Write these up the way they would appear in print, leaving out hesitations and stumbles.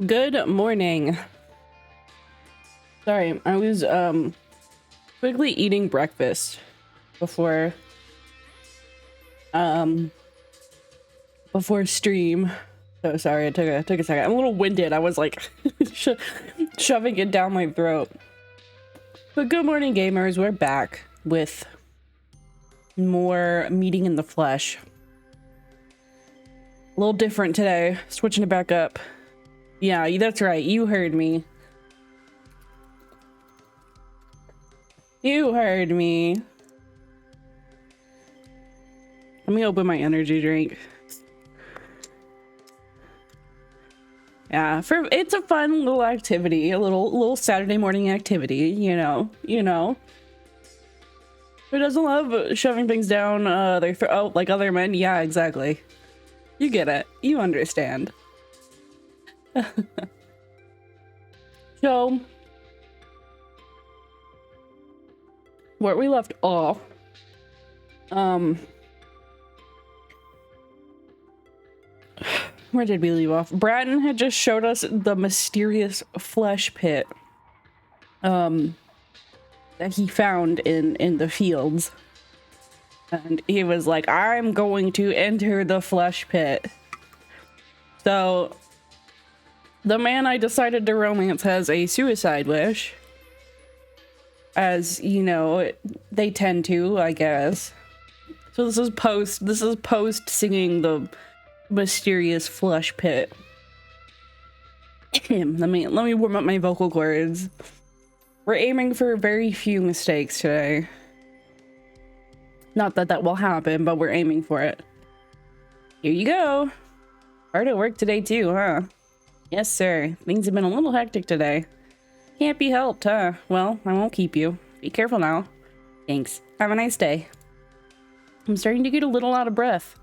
Good morning. Sorry, I was quickly eating breakfast before stream. So sorry, it took a second. I'm a little winded. I was like shoving it down my throat. But good morning, gamers. We're back with more meeting in the flesh. A little different today. Switching it back up. Yeah, that's right. You heard me. You heard me. Let me open my energy drink. Yeah, it's a fun little activity, a little Saturday morning activity, you know. Who doesn't love shoving things down their throat like other men? Yeah, exactly. You get it. You understand. So, where we left off, where did we leave off? Bratton had just showed us the mysterious flesh pit that he found in the fields. And he was like, I'm going to enter the flesh pit. So, the man I decided to romance has a suicide wish. As, you know, they tend to, I guess. So this is post singing the mysterious flesh pit. let me warm up my vocal cords. We're aiming for very few mistakes today. Not that that will happen, but we're aiming for it. Here you go. Hard at work today too, huh? Yes, sir. Things have been a little hectic today. Can't be helped, huh? Well, I won't keep you. Be careful now. Thanks. Have a nice day. I'm starting to get a little out of breath.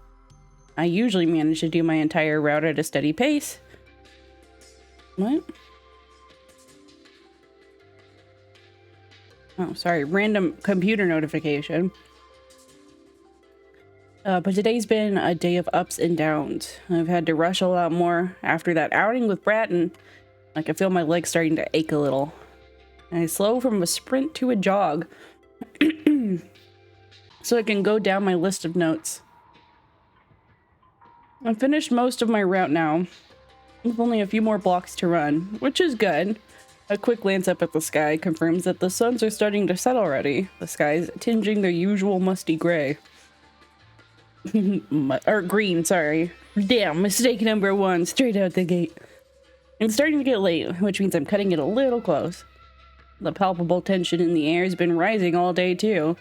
I usually manage to do my entire route at a steady pace. What? Oh, sorry. Random computer notification. But today's been a day of ups and downs. I've had to rush a lot more after that outing with Bratton. I can feel my legs starting to ache a little. I slow from a sprint to a jog. So I can go down my list of notes. I've finished most of my route now, with only a few more blocks to run, which is good. A quick glance up at the sky confirms that the suns are starting to set already. The sky's tinging their usual musty gray. Or green, sorry. Damn, mistake number one, straight out the gate. It's starting to get late, which means I'm cutting it a little close. The palpable tension in the air has been rising all day, too.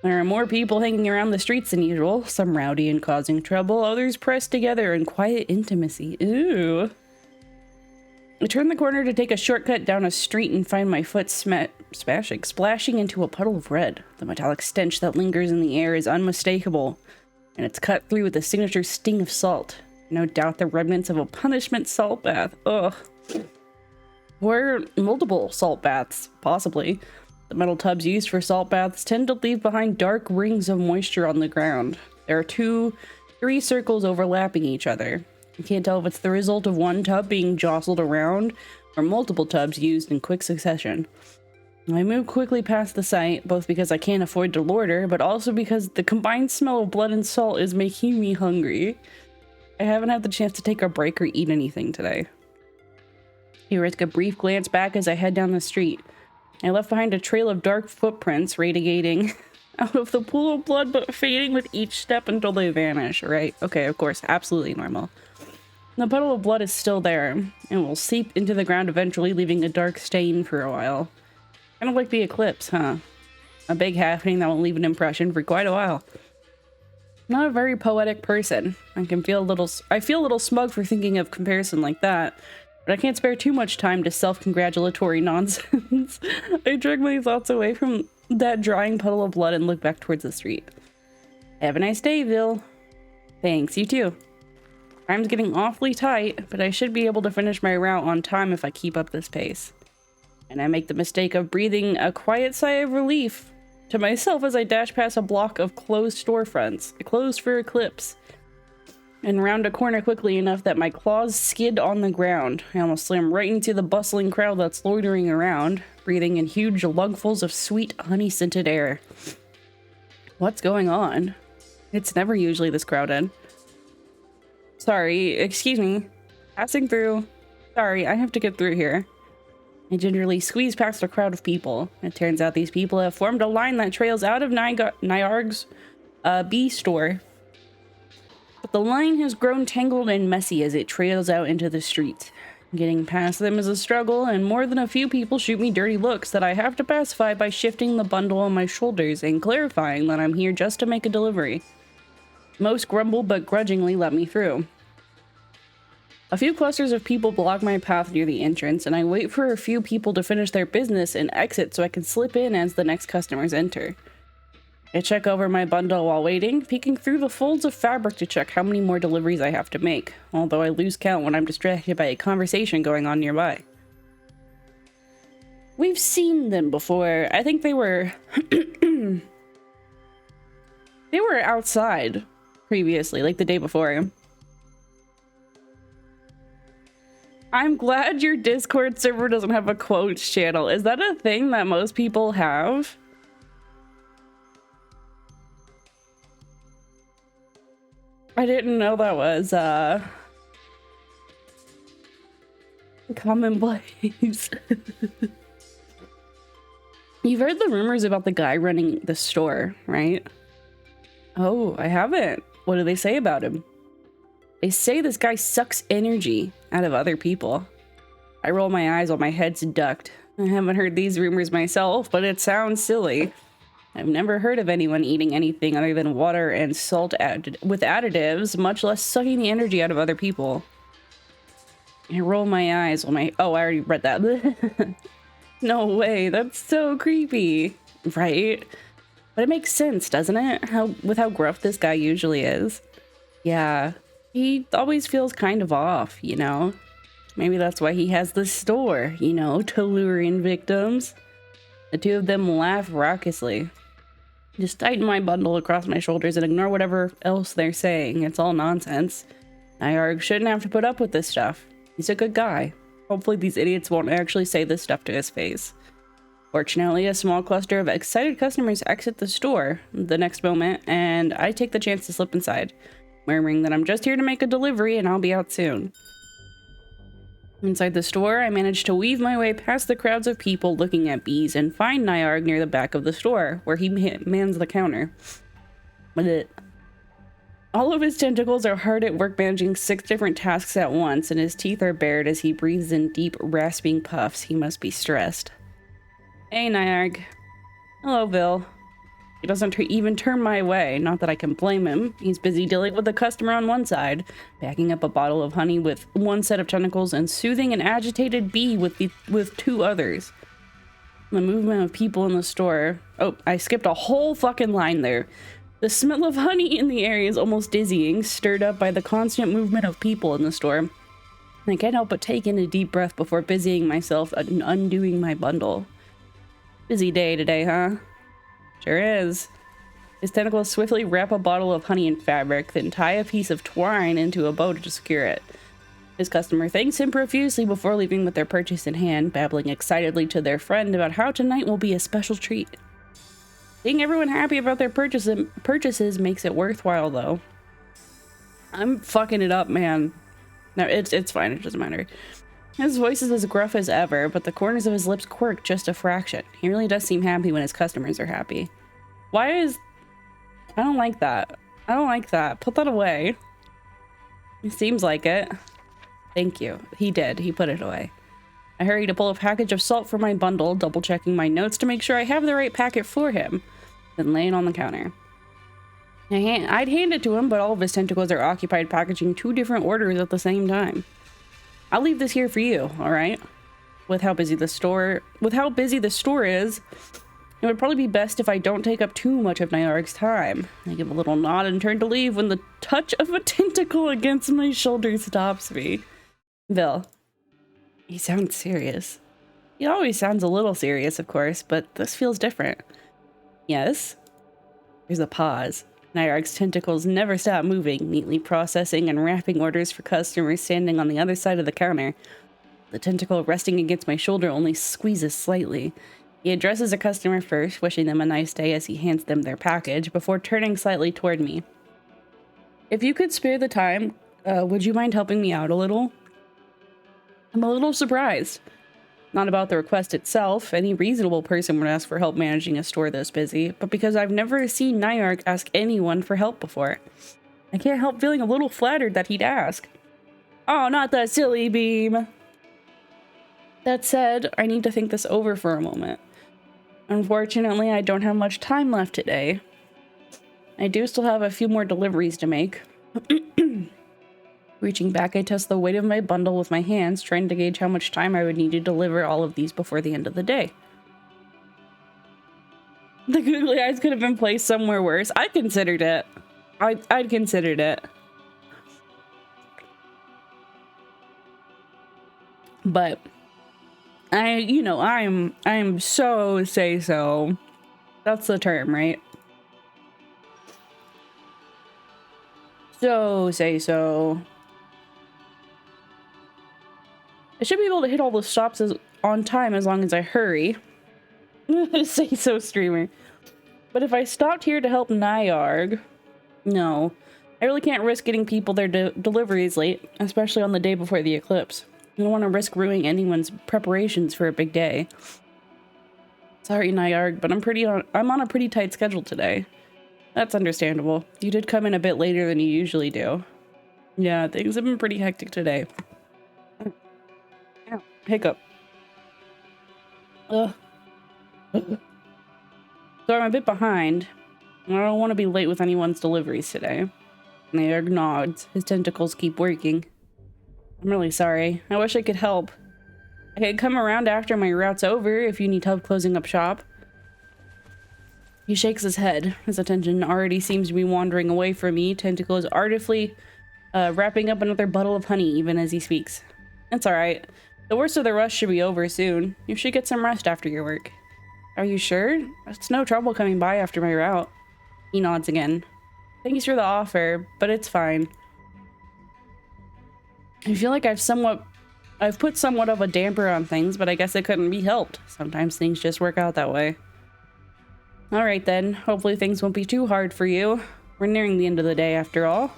There are more people hanging around the streets than usual, some rowdy and causing trouble, others pressed together in quiet intimacy. Ooh. I turn the corner to take a shortcut down a street and find my foot splashing into a puddle of red. The metallic stench that lingers in the air is unmistakable, and it's cut through with the signature sting of salt. No doubt the remnants of a punishment salt bath. Ugh. Or multiple salt baths, possibly. The metal tubs used for salt baths tend to leave behind dark rings of moisture on the ground. There are 3 circles overlapping each other. You can't tell if it's the result of one tub being jostled around or multiple tubs used in quick succession. I move quickly past the site, both because I can't afford to loiter, but also because the combined smell of blood and salt is making me hungry. I haven't had the chance to take a break or eat anything today. I risk a brief glance back as I head down the street. I left behind a trail of dark footprints radiating out of the pool of blood, but fading with each step until they vanish, right? Okay, of course, absolutely normal. The puddle of blood is still there, and will seep into the ground eventually, leaving a dark stain for a while. Kind of like the eclipse, huh? A big happening that will leave an impression for quite a while. Not a very poetic person. I feel a little smug for thinking of comparison like that, but I can't spare too much time to self-congratulatory nonsense. I drag my thoughts away from that drying puddle of blood and look back towards the street. Have a nice day, Vil. Thanks, you too. Time's getting awfully tight, but I should be able to finish my route on time if I keep up this pace. And I make the mistake of breathing a quiet sigh of relief to myself as I dash past a block of closed storefronts, closed for eclipse. and round a corner quickly enough that my claws skid on the ground. I almost slam right into the bustling crowd that's loitering around, breathing in huge lungfuls of sweet, honey-scented air. What's going on? It's never usually this crowded. Sorry, excuse me. Passing through. Sorry, I have to get through here. I gingerly squeeze past a crowd of people. It turns out these people have formed a line that trails out of Nyarg's bee store. But the line has grown tangled and messy as it trails out into the street. Getting past them is a struggle, and more than a few people shoot me dirty looks that I have to pacify by shifting the bundle on my shoulders and clarifying that I'm here just to make a delivery. Most grumble but grudgingly let me through. A few clusters of people block my path near the entrance, and I wait for a few people to finish their business and exit so I can slip in as the next customers enter. I check over my bundle while waiting, peeking through the folds of fabric to check how many more deliveries I have to make, although I lose count when I'm distracted by a conversation going on nearby. We've seen them before. I think they were... they were outside previously, like the day before. I'm glad your Discord server doesn't have a quotes channel. Is that a thing that most people have? I didn't know that was commonplace. You've heard the rumors about the guy running the store, right? Oh, I haven't. What do they say about him? They say this guy sucks energy out of other people. I roll my eyes while my head's ducked. I haven't heard these rumors myself, but it sounds silly. I've never heard of anyone eating anything other than water and salt with additives, much less sucking the energy out of other people. I roll my eyes while my... Oh, I already read that. No way, that's so creepy. Right? But it makes sense, doesn't it? With how gruff this guy usually is. Yeah. He always feels kind of off, you know? Maybe that's why he has the store, you know, to lure in victims. The two of them laugh raucously. Just tighten my bundle across my shoulders and ignore whatever else they're saying. It's all nonsense. Nyarg shouldn't have to put up with this stuff. He's a good guy. Hopefully these idiots won't actually say this stuff to his face. Fortunately, a small cluster of excited customers exit the store the next moment, and I take the chance to slip inside, murmuring that I'm just here to make a delivery and I'll be out soon. Inside the store, I manage to weave my way past the crowds of people looking at bees and find Nyarg near the back of the store, where he mans the counter. All of his tentacles are hard at work managing 6 different tasks at once, and his teeth are bared as he breathes in deep, rasping puffs. He must be stressed. Hey, Nyarg. Hello, Vil. He doesn't even turn my way, not that I can blame him. He's busy dealing with a customer on one side, packing up a bottle of honey with one set of tentacles and soothing an agitated bee with 2 others. The movement of people in the store... Oh, I skipped a whole fucking line there. The smell of honey in the air is almost dizzying, stirred up by the constant movement of people in the store. I can't help but take in a deep breath before busying myself and undoing my bundle. Busy day today, huh? Sure is. His tentacles swiftly wrap a bottle of honey in fabric, then tie a piece of twine into a bow to secure it. His customer thanks him profusely before leaving with their purchase in hand, babbling excitedly to their friend about how tonight will be a special treat. Seeing everyone happy about their purchases makes it worthwhile, though. I'm fucking it up, man. No, it's fine. It doesn't matter. His voice is as gruff as ever, but the corners of his lips quirk just a fraction. He really does seem happy when his customers are happy. Why is... I don't like that. I don't like that. Put that away. It seems like it. Thank you. He did. He put it away. I hurry to pull a package of salt from my bundle, double-checking my notes to make sure I have the right packet for him, then lay it on the counter. I'd hand it to him, but all of his tentacles are occupied packaging 2 different orders at the same time. I'll leave this here for you, alright? With how busy the store is, it would probably be best if I don't take up too much of Nyarg's time. I give a little nod and turn to leave when the touch of a tentacle against my shoulder stops me. Vil. He sounds serious. He always sounds a little serious, of course, but this feels different. Yes? There's a pause. Nyark's tentacles never stop moving, neatly processing and wrapping orders for customers standing on the other side of the counter. The tentacle resting against my shoulder only squeezes slightly. He addresses a customer first, wishing them a nice day as he hands them their package, before turning slightly toward me. If you could spare the time, would you mind helping me out a little? I'm a little surprised. Not about the request itself, any reasonable person would ask for help managing a store this busy, but because I've never seen Nyark ask anyone for help before. I can't help feeling a little flattered that he'd ask. Oh, not that silly beam! That said, I need to think this over for a moment. Unfortunately, I don't have much time left today. I do still have a few more deliveries to make. Reaching back, I test the weight of my bundle with my hands, trying to gauge how much time I would need to deliver all of these before the end of the day. The googly eyes could have been placed somewhere worse. I considered it. I'd considered it. But I'm so say so. That's the term, right? So say so. I should be able to hit all the stops on time as long as I hurry. Say so, streamer. But if I stopped here to help Nyark, no. I really can't risk getting people their deliveries late, especially on the day before the eclipse. I don't want to risk ruining anyone's preparations for a big day. Sorry, Nyark, but I'm on a pretty tight schedule today. That's understandable. You did come in a bit later than you usually do. Yeah, things have been pretty hectic today. Hiccup. So I'm a bit behind. I don't want to be late with anyone's deliveries today. Nyark nods. His tentacles keep working. I'm really sorry. I wish I could help. I could come around after my route's over if you need help closing up shop. He shakes his head. His attention already seems to be wandering away from me. Tentacle is artfully wrapping up another bottle of honey even as he speaks. It's alright. The worst of the rush should be over soon. You should get some rest after your work. Are you sure? It's no trouble coming by after my route. He nods again. Thanks for the offer, but it's fine. I feel like I've put somewhat of a damper on things, but I guess it couldn't be helped. Sometimes things just work out that way. Alright then, hopefully things won't be too hard for you. We're nearing the end of the day after all.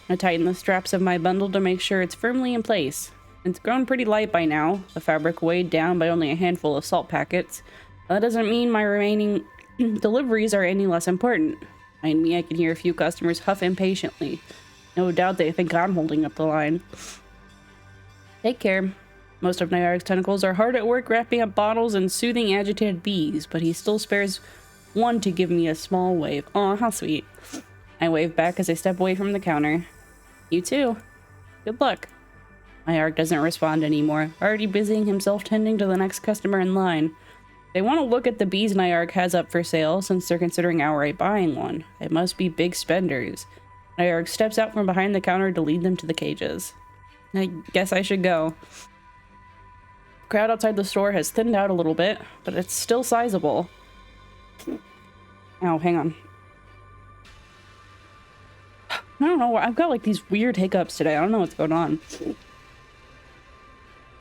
I tighten the straps of my bundle to make sure it's firmly in place. It's grown pretty light by now, the fabric weighed down by only a handful of salt packets. That doesn't mean my remaining deliveries are any less important. Behind me, I can hear a few customers huff impatiently. No doubt they think I'm holding up the line. Take care. Most of Nyark's tentacles are hard at work wrapping up bottles and soothing agitated bees, but he still spares one to give me a small wave. Aw, how sweet. I wave back as I step away from the counter. You too. Good luck. Nyark doesn't respond anymore, already busying himself tending to the next customer in line. They want to look at the bees Nyark has up for sale since they're considering outright buying one. They must be big spenders. Nyark steps out from behind the counter to lead them to the cages. I guess I should go. The crowd outside the store has thinned out a little bit, but it's still sizable. Oh, hang on. I don't know, I've got like these weird hiccups today. I don't know what's going on.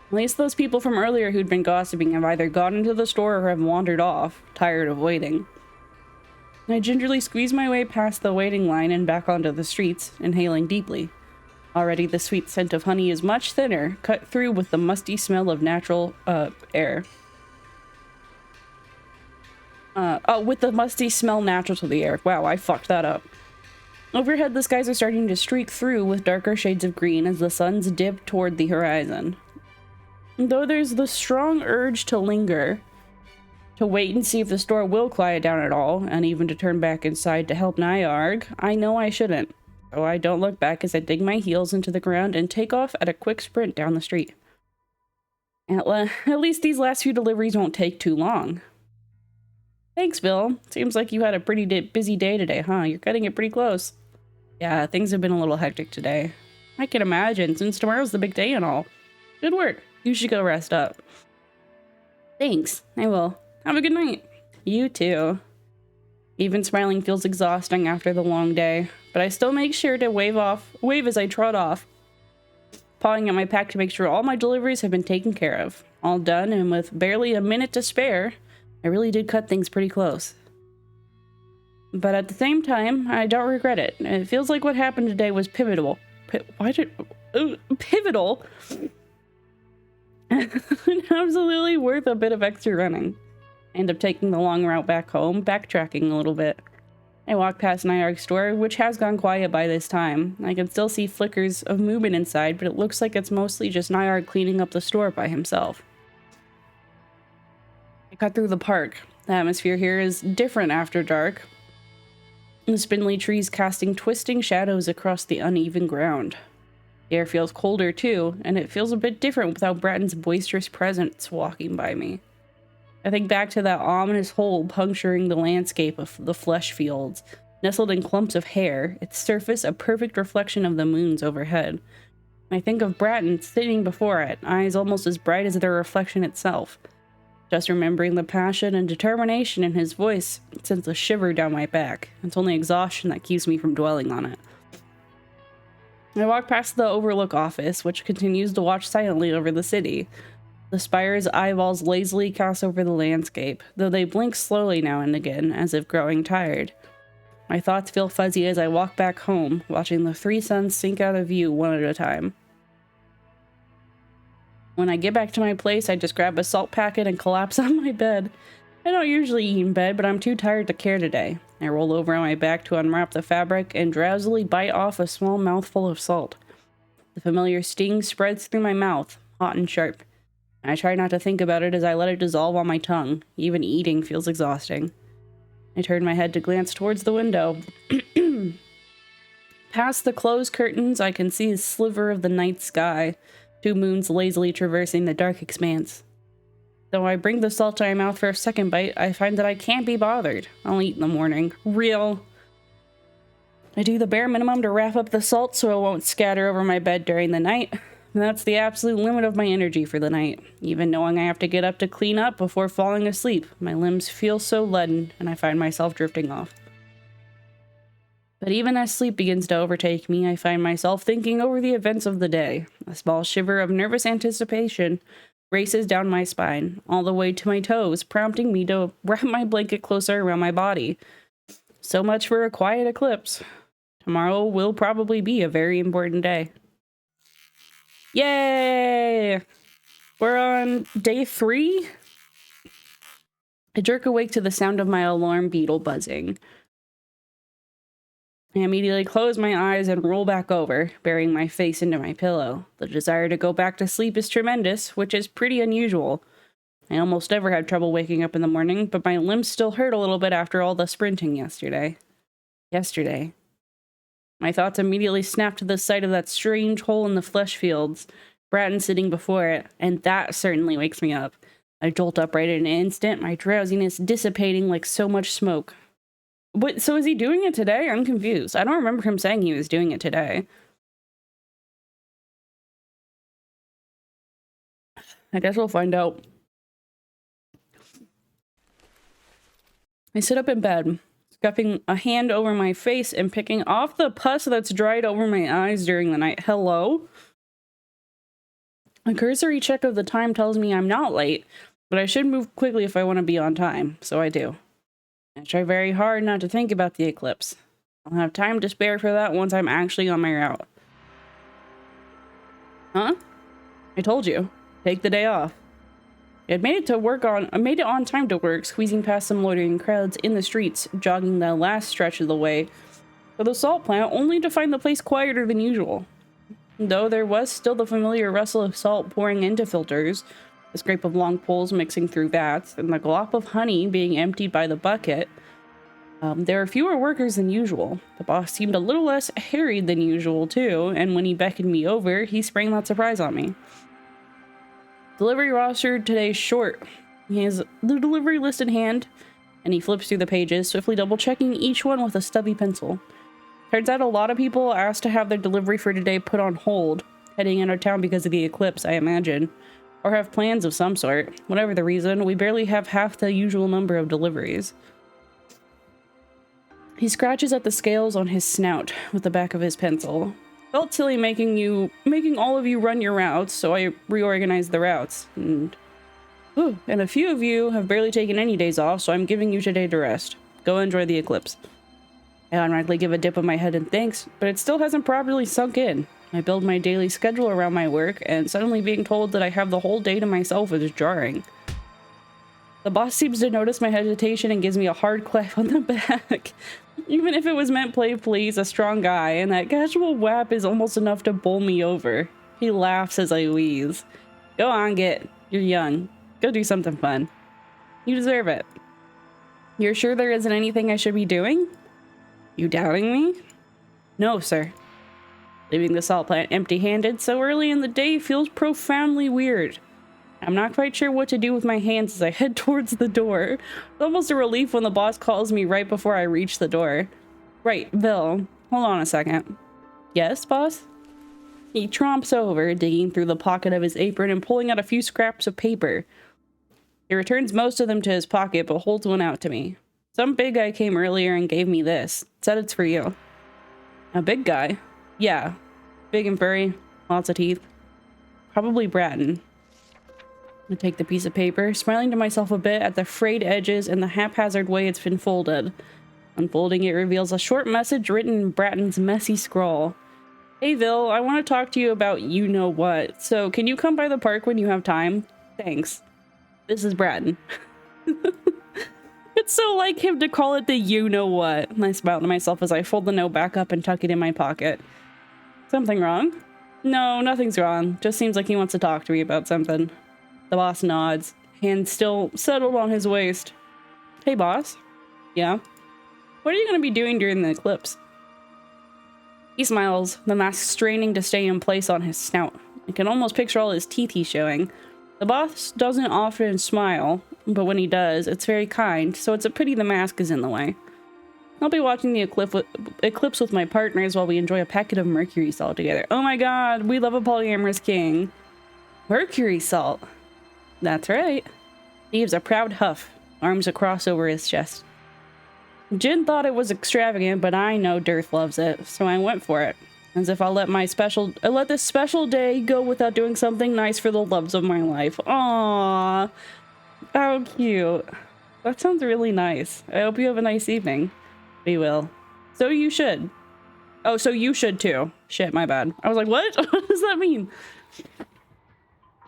At least those people from earlier who'd been gossiping have either gone into the store or have wandered off, tired of waiting. I gingerly squeeze my way past the waiting line and back onto the streets, inhaling deeply. Already the sweet scent of honey is much thinner, cut through with the musty smell of natural, air. With the musty smell natural to the air. Wow, I fucked that up. Overhead, the skies are starting to streak through with darker shades of green as the suns dip toward the horizon. Though there's the strong urge to linger, to wait and see if the store will quiet down at all, and even to turn back inside to help Nyark, I know I shouldn't. So I don't look back as I dig my heels into the ground and take off at a quick sprint down the street. At least these last few deliveries won't take too long. Thanks, Bill. Seems like you had a pretty busy day today, huh? You're cutting it pretty close. Yeah, things have been a little hectic today. I can imagine, since tomorrow's the big day and all. Good work. You should go rest up. Thanks. I will. Have a good night. You too. Even smiling feels exhausting after the long day, but I still make sure to wave as I trot off, pawing at my pack to make sure all my deliveries have been taken care of. All done, and with barely a minute to spare, I really did cut things pretty close. But at the same time, I don't regret it. It feels like what happened today was pivotal. Pivotal? Absolutely worth a bit of extra running. I end up taking the long route back home, backtracking a little bit. I walk past Nyark's store, which has gone quiet by this time. I can still see flickers of movement inside, but it looks like it's mostly just Nyark cleaning up the store by himself. I cut through the park. The atmosphere here is different after dark. The spindly trees casting twisting shadows across the uneven ground. The air feels colder too, and it feels a bit different without Bratton's boisterous presence walking by me. I think back to that ominous hole puncturing the landscape of the flesh fields, nestled in clumps of hair, its surface a perfect reflection of the moons overhead. I think of Bratton sitting before it, eyes almost as bright as their reflection itself. Just remembering the passion and determination in his voice sends a shiver down my back. It's only exhaustion that keeps me from dwelling on it. I walk past the Overlook office, which continues to watch silently over the city. The spire's eyeballs lazily cast over the landscape, though they blink slowly now and again, as if growing tired. My thoughts feel fuzzy as I walk back home, watching the three suns sink out of view one at a time. When I get back to my place, I just grab a salt packet and collapse on my bed. I don't usually eat in bed, but I'm too tired to care today. I roll over on my back to unwrap the fabric and drowsily bite off a small mouthful of salt. The familiar sting spreads through my mouth, hot and sharp. I try not to think about it as I let it dissolve on my tongue. Even eating feels exhausting. I turn my head to glance towards the window. Past the closed curtains, I can see a sliver of the night sky, two moons lazily traversing the dark expanse. Though I bring the salt to my mouth for a second bite, I find that I can't be bothered. I'll eat in the morning. Real. I do the bare minimum to wrap up the salt so it won't scatter over my bed during the night. And that's the absolute limit of my energy for the night. Even knowing I have to get up to clean up before falling asleep, my limbs feel so leaden and I find myself drifting off. But even as sleep begins to overtake me, I find myself thinking over the events of the day. A small shiver of nervous anticipation races down my spine, all the way to my toes, prompting me to wrap my blanket closer around my body. So much for a quiet eclipse. Tomorrow will probably be a very important day. Yay! We're on day 3? I jerk awake to the sound of my alarm beetle buzzing. I immediately close my eyes and roll back over, burying my face into my pillow. The desire to go back to sleep is tremendous, which is pretty unusual. I almost never had trouble waking up in the morning, but my limbs still hurt a little bit after all the sprinting yesterday. My thoughts immediately snap to the sight of that strange hole in the flesh fields, Bratton sitting before it, and that certainly wakes me up. I jolt upright in an instant, my drowsiness dissipating like so much smoke. What, so is he doing it today? I'm confused. I don't remember him saying he was doing it today. I guess we'll find out. I sit up in bed, scuffing a hand over my face and picking off the pus that's dried over my eyes during the night. Hello? A cursory check of the time tells me I'm not late, but I should move quickly if I want to be on time, so I do. I try very hard not to think about the eclipse. I'll have time to spare for that once I'm actually on my route. Huh? I told you. Take the day off. I made it on time to work, squeezing past some loitering crowds in the streets, jogging the last stretch of the way for the salt plant, only to find the place quieter than usual. Though there was still the familiar rustle of salt pouring into filters, the scrape of long poles mixing through vats, and the glop of honey being emptied by the bucket, there are fewer workers than usual. The boss seemed a little less harried than usual, too, and when he beckoned me over, he sprang that surprise on me. Delivery roster today's short. He has the delivery list in hand, and he flips through the pages, swiftly double-checking each one with a stubby pencil. Turns out a lot of people asked to have their delivery for today put on hold, heading out of town because of the eclipse, I imagine. Or have plans of some sort. Whatever the reason, we barely have half the usual number of deliveries. He scratches at the scales on his snout with the back of his pencil. Felt silly making all of you run your routes, so I reorganized the routes. And a few of you have barely taken any days off, so I'm giving you today to rest. Go enjoy the eclipse. I automatically give a dip of my head in thanks, but it still hasn't properly sunk in. I build my daily schedule around my work, and suddenly being told that I have the whole day to myself is jarring. The boss seems to notice my hesitation and gives me a hard clap on the back. Even if it was meant playfully, he's a strong guy, and that casual whap is almost enough to bowl me over. He laughs as I wheeze. Go on, Git. You're young. Go do something fun. You deserve it. You're sure there isn't anything I should be doing? You doubting me? No, sir. Leaving the salt plant empty-handed so early in the day feels profoundly weird. I'm not quite sure what to do with my hands as I head towards the door. It's almost a relief when the boss calls me right before I reach the door. Right, Bill. Hold on a second. Yes, boss? He tromps over, digging through the pocket of his apron and pulling out a few scraps of paper. He returns most of them to his pocket, but holds one out to me. Some big guy came earlier and gave me this. Said it's for you. A big guy? Yeah. Big and furry. Lots of teeth. Probably Bratton. I take the piece of paper, smiling to myself a bit at the frayed edges and the haphazard way it's been folded. Unfolding it reveals a short message written in Bratton's messy scrawl. Hey, Vil, I want to talk to you about you-know-what, so can you come by the park when you have time? Thanks. This is Bratton. It's so like him to call it the you-know-what. I smile to myself as I fold the note back up and tuck it in my pocket. Something wrong? No, nothing's wrong. Just seems like he wants to talk to me about something. The boss nods, hands still settled on his waist. Hey, boss. Yeah? What are you going to be doing during the eclipse? He smiles, the mask straining to stay in place on his snout. I can almost picture all his teeth he's showing. The boss doesn't often smile, but when he does, it's very kind, so it's a pity the mask is in the way. I'll be watching the eclipse with my partners while we enjoy a packet of mercury salt together. Oh my god, we love a polyamorous king. Mercury salt. That's right. He gives a proud huff, arms across over his chest. Jin thought it was extravagant, but I know Dirth loves it, so I went for it. As if I'll let this special day go without doing something nice for the loves of my life. Aww. How cute. That sounds really nice. I hope you have a nice evening. We will. So you should. Oh, so you should too. Shit, my bad. I was like, what? What does that mean?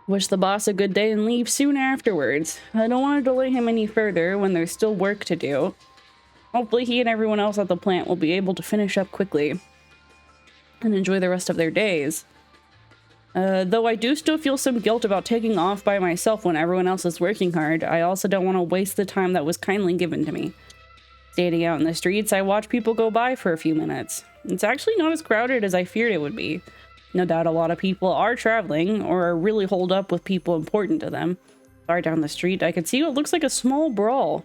Wish the boss a good day and leave soon afterwards. I don't want to delay him any further when there's still work to do. Hopefully he and everyone else at the plant will be able to finish up quickly and enjoy the rest of their days. Though I do still feel some guilt about taking off by myself when everyone else is working hard, I also don't want to waste the time that was kindly given to me. Standing out in the streets, I watch people go by for a few minutes. It's actually not as crowded as I feared it would be. No doubt a lot of people are traveling or are really holed up with people important to them. Far down the street, I can see what looks like a small brawl.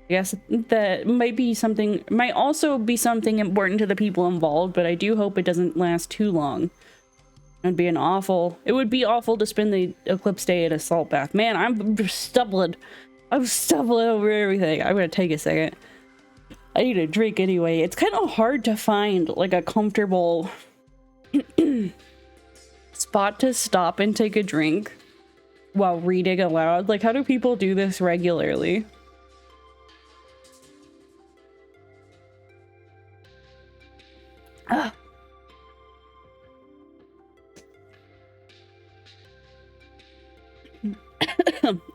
I guess that might also be something important to the people involved, but I do hope it doesn't last too long. It would be awful to spend the eclipse day at a salt bath. Man, I'm stumbling over everything. I'm gonna take a second. I need a drink anyway. It's kind of hard to find like a comfortable spot to stop and take a drink while reading aloud. Like, how do people do this regularly?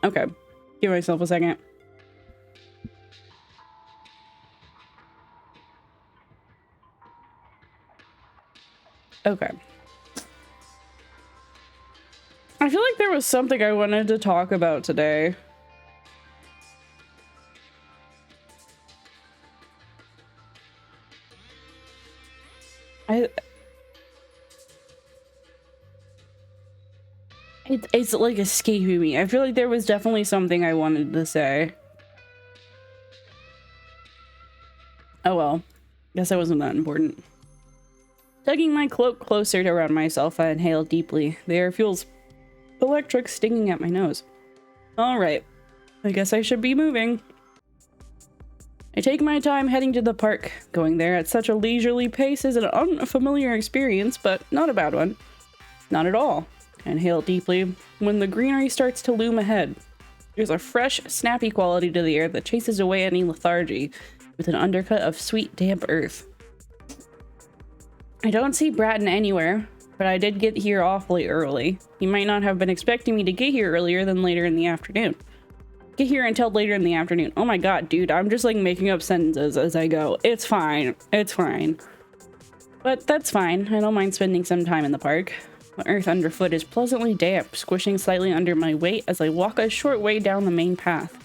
Okay, give myself a second. Okay. I feel like there was something I wanted to talk about today. It's like escaping me. I feel like there was definitely something I wanted to say. Oh well. Guess that wasn't that important. Tugging my cloak closer around myself, I inhale deeply. The air feels electric, stinging at my nose. Alright. I guess I should be moving. I take my time heading to the park. Going there at such a leisurely pace is an unfamiliar experience, but not a bad one. Not at all. I inhale deeply when the greenery starts to loom ahead. There's a fresh, snappy quality to the air that chases away any lethargy with an undercut of sweet, damp earth. I don't see Bratton anywhere, but I did get here awfully early. He might not have been expecting me to get here earlier than later in the afternoon. Get here until later in the afternoon. Oh my god, dude, I'm just like making up sentences as I go. It's fine. It's fine. But that's fine. I don't mind spending some time in the park. The earth underfoot is pleasantly damp, squishing slightly under my weight as I walk a short way down the main path.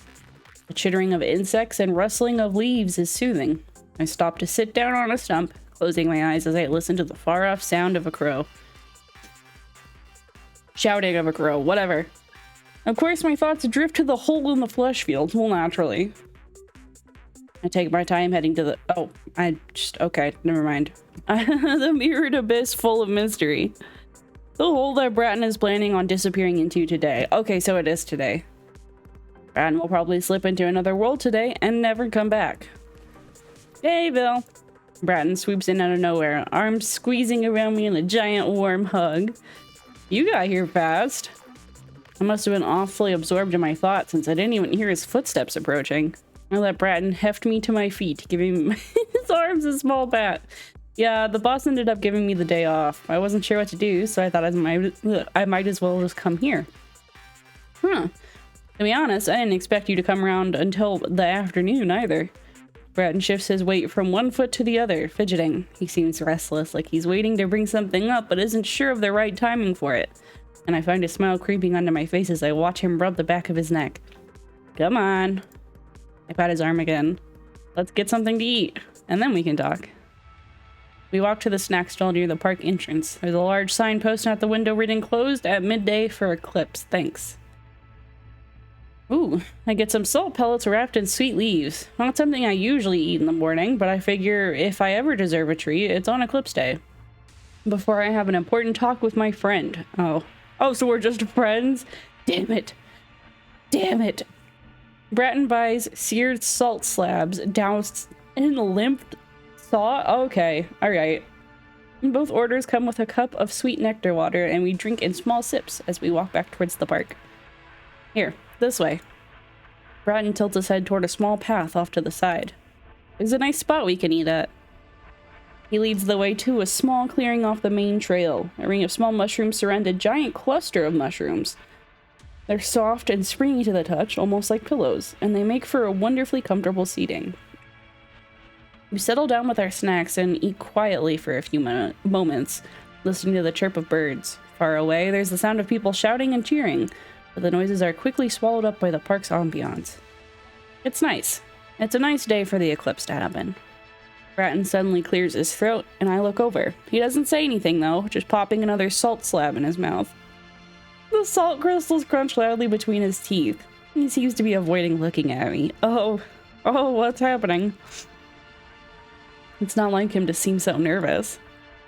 The chittering of insects and rustling of leaves is soothing. I stop to sit down on a stump, closing my eyes as I listen to the far-off sound of a crow. Shouting of a crow, whatever. Of course, my thoughts drift to the hole in the flesh field, well, naturally. I take my time heading to the... Oh, okay, never mind. The mirrored abyss full of mystery. The hole that Bratton is planning on disappearing into today. Okay, so it is today. Bratton will probably slip into another world today and never come back. Hey, Bill. Bratton swoops in out of nowhere, arms squeezing around me in a giant warm hug. You got here fast. I must have been awfully absorbed in my thoughts since I didn't even hear his footsteps approaching. I let Bratton heft me to my feet, giving his arms a small pat. Yeah, the boss ended up giving me the day off. I wasn't sure what to do, so I thought I might as well just come here. To be honest, I didn't expect you to come around until the afternoon either. Bratton shifts his weight from one foot to the other, fidgeting. He seems restless, like he's waiting to bring something up, but isn't sure of the right timing for it. And I find a smile creeping onto my face as I watch him rub the back of his neck. Come on. I pat his arm again. Let's get something to eat, and then we can talk. We walk to the snack stall near the park entrance. There's a large sign posted at the window written closed at midday for eclipse. Thanks. Ooh, I get some salt pellets wrapped in sweet leaves. Not something I usually eat in the morning, but I figure if I ever deserve a treat, it's on eclipse day. Before I have an important talk with my friend. Oh, so we're just friends? Damn it. Damn it. Bratton buys seared salt slabs doused in limp saw? Okay, alright. Both orders come with a cup of sweet nectar water, and we drink in small sips as we walk back towards the park. Here, this way. Bratton tilts his head toward a small path off to the side. There's a nice spot we can eat at. He leads the way to a small clearing off the main trail. A ring of small mushrooms surround a giant cluster of mushrooms. They're soft and springy to the touch, almost like pillows, and they make for a wonderfully comfortable seating. We settle down with our snacks and eat quietly for a few moments, listening to the chirp of birds. Far away, there's the sound of people shouting and cheering, but the noises are quickly swallowed up by the park's ambiance. It's nice. It's a nice day for the eclipse to happen. Bratton suddenly clears his throat, and I look over. He doesn't say anything, though, just popping another salt slab in his mouth. The salt crystals crunch loudly between his teeth. He seems to be avoiding looking at me. Oh, what's happening? It's not like him to seem so nervous.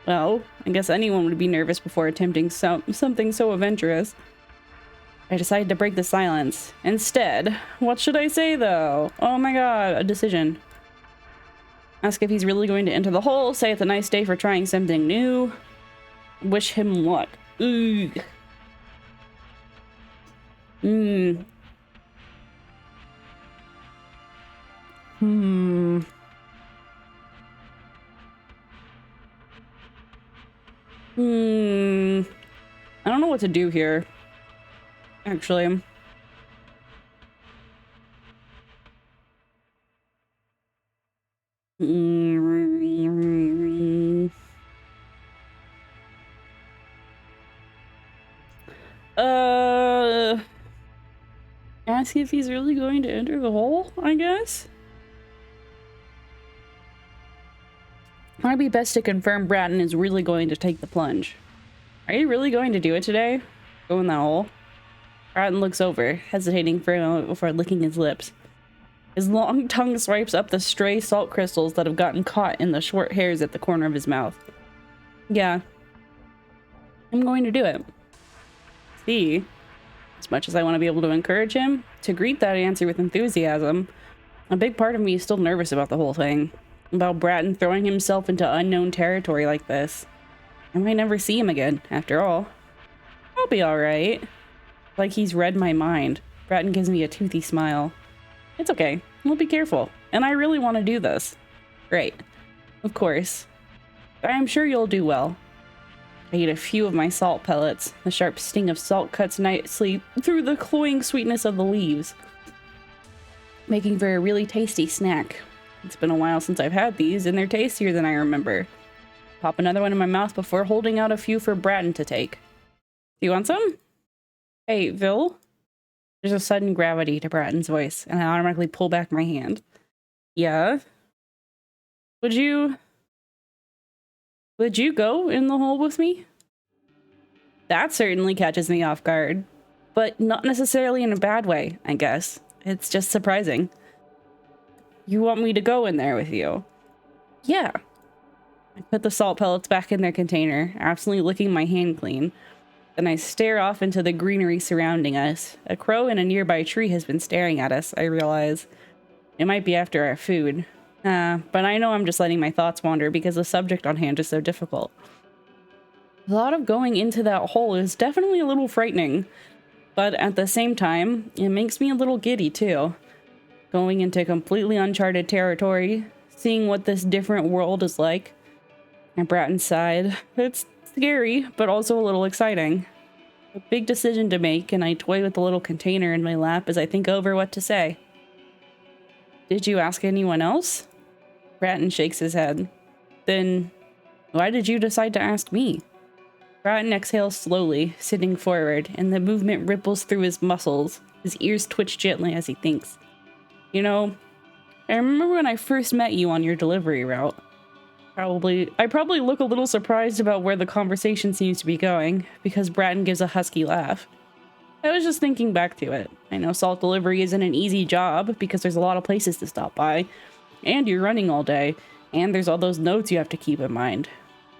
Well, I guess anyone would be nervous before attempting something so adventurous. I decide to break the silence. Instead, what should I say, though? Oh my god, a decision. Ask if he's really going to enter the hole, say it's a nice day for trying something new. Wish him luck. Ugh. I don't know what to do here, actually. Ask if he's really going to enter the hole, I guess? Might be best to confirm Bratton is really going to take the plunge. Are you really going to do it today? Go in that hole? Bratton looks over, hesitating for a moment before licking his lips. His long tongue swipes up the stray salt crystals that have gotten caught in the short hairs at the corner of his mouth. Yeah. I'm going to do it. See? As much as I want to be able to encourage him, to greet that answer with enthusiasm, A big part of me is still nervous about the whole thing. About Bratton throwing himself into unknown territory like this. I might never see him again, after all. I'll be alright. Like he's read my mind. Bratton gives me a toothy smile. It's okay. We'll be careful. And I really want to do this. Great. Of course. I am sure you'll do well. I eat a few of my salt pellets. The sharp sting of salt cuts nicely through the cloying sweetness of the leaves, making for a really tasty snack. It's been a while since I've had these, and they're tastier than I remember. Pop another one in my mouth before holding out a few for Bratton to take. Do you want some? Hey, Vil? There's a sudden gravity to Bratton's voice, and I automatically pull back my hand. Yeah? Would you go in the hole with me? That certainly catches me off guard, but not necessarily in a bad way, I guess. It's just surprising. You want me to go in there with you? Yeah. I put the salt pellets back in their container, absently licking my hand clean. Then I stare off into the greenery surrounding us. A crow in a nearby tree has been staring at us, I realize. It might be after our food. But I know I'm just letting my thoughts wander because the subject on hand is so difficult. The thought of going into that hole is definitely a little frightening, but at the same time, it makes me a little giddy too. Going into completely uncharted territory, seeing what this different world is like. And Bratton sighed. It's scary, but also a little exciting. A big decision to make, and I toy with the little container in my lap as I think over what to say. Did you ask anyone else? Bratton shakes his head. Then, why did you decide to ask me? Bratton exhales slowly, sitting forward, and the movement ripples through his muscles. His ears twitch gently as he thinks. You know, I remember when I first met you on your delivery route. I probably look a little surprised about where the conversation seems to be going, because Bratton gives a husky laugh. I was just thinking back to it. I know salt delivery isn't an easy job, because there's a lot of places to stop by, and you're running all day, and there's all those notes you have to keep in mind.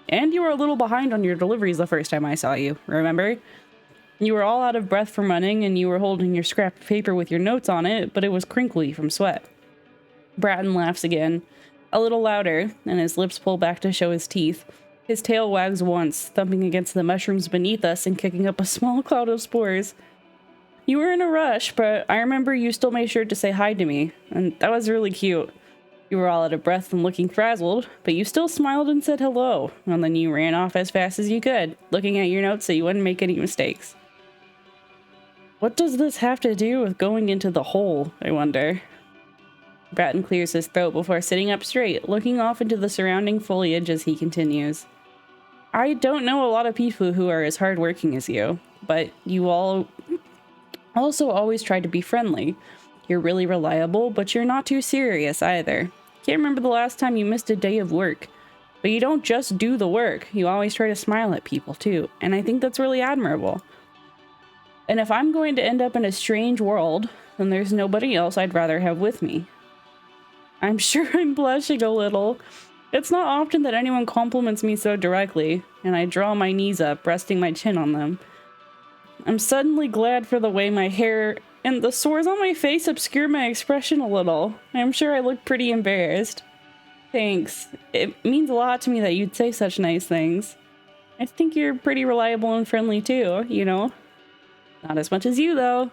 And you were a little behind on your deliveries the first time I saw you, remember? You were all out of breath from running, and you were holding your scrap of paper with your notes on it, but it was crinkly from sweat. Bratton laughs again, a little louder, and his lips pull back to show his teeth. His tail wags once, thumping against the mushrooms beneath us and kicking up a small cloud of spores. You were in a rush, but I remember you still made sure to say hi to me, and that was really cute. You were all out of breath and looking frazzled, but you still smiled and said hello, and then you ran off as fast as you could, looking at your notes so you wouldn't make any mistakes. What does this have to do with going into the hole, I wonder? Bratton clears his throat before sitting up straight, looking off into the surrounding foliage as he continues. I don't know a lot of people who are as hardworking as you, but you all also always try to be friendly. You're really reliable, but you're not too serious either. Can't remember the last time you missed a day of work. But you don't just do the work, you always try to smile at people too, and I think that's really admirable. And if I'm going to end up in a strange world, then there's nobody else I'd rather have with me. I'm sure I'm blushing a little. It's not often that anyone compliments me so directly, and I draw my knees up, resting my chin on them. I'm suddenly glad for the way my hair and the sores on my face obscure my expression a little. I'm sure I look pretty embarrassed. Thanks. It means a lot to me that you'd say such nice things. I think you're pretty reliable and friendly too, you know? Not as much as you, though.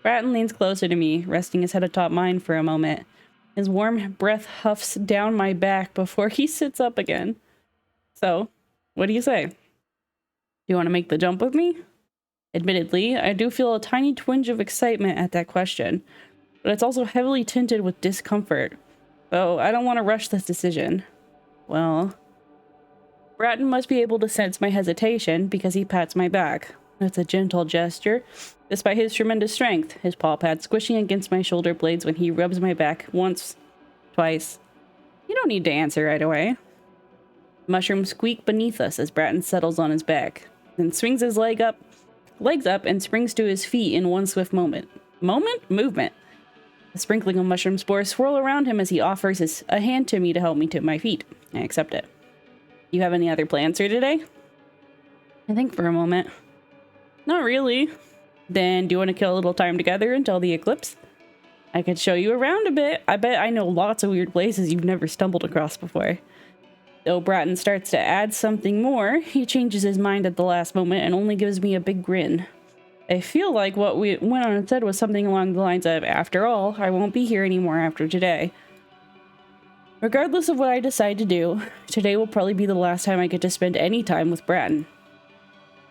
Bratton leans closer to me, resting his head atop mine for a moment. His warm breath huffs down my back before he sits up again. So, what do you say? Do you want to make the jump with me? Admittedly, I do feel a tiny twinge of excitement at that question, but it's also heavily tinted with discomfort. So I don't want to rush this decision. Well, Bratton must be able to sense my hesitation because he pats my back. It's a gentle gesture, despite his tremendous strength, his paw pad squishing against my shoulder blades when he rubs my back once, twice. You don't need to answer right away. Mushrooms squeak beneath us as Bratton settles on his back, then swings his legs up and springs to his feet in one swift movement. A sprinkling of mushroom spores swirl around him as he offers a hand to me to help me to my feet. I accept it. You have any other plans for today? I think for a moment. Not really. Then do you want to kill a little time together until the eclipse? I could show you around a bit. I bet I know lots of weird places you've never stumbled across before. Though Bratton starts to add something more, he changes his mind at the last moment and only gives me a big grin. I feel like what we went on and said was something along the lines of, after all, I won't be here anymore after today. Regardless of what I decide to do, today will probably be the last time I get to spend any time with Bratton.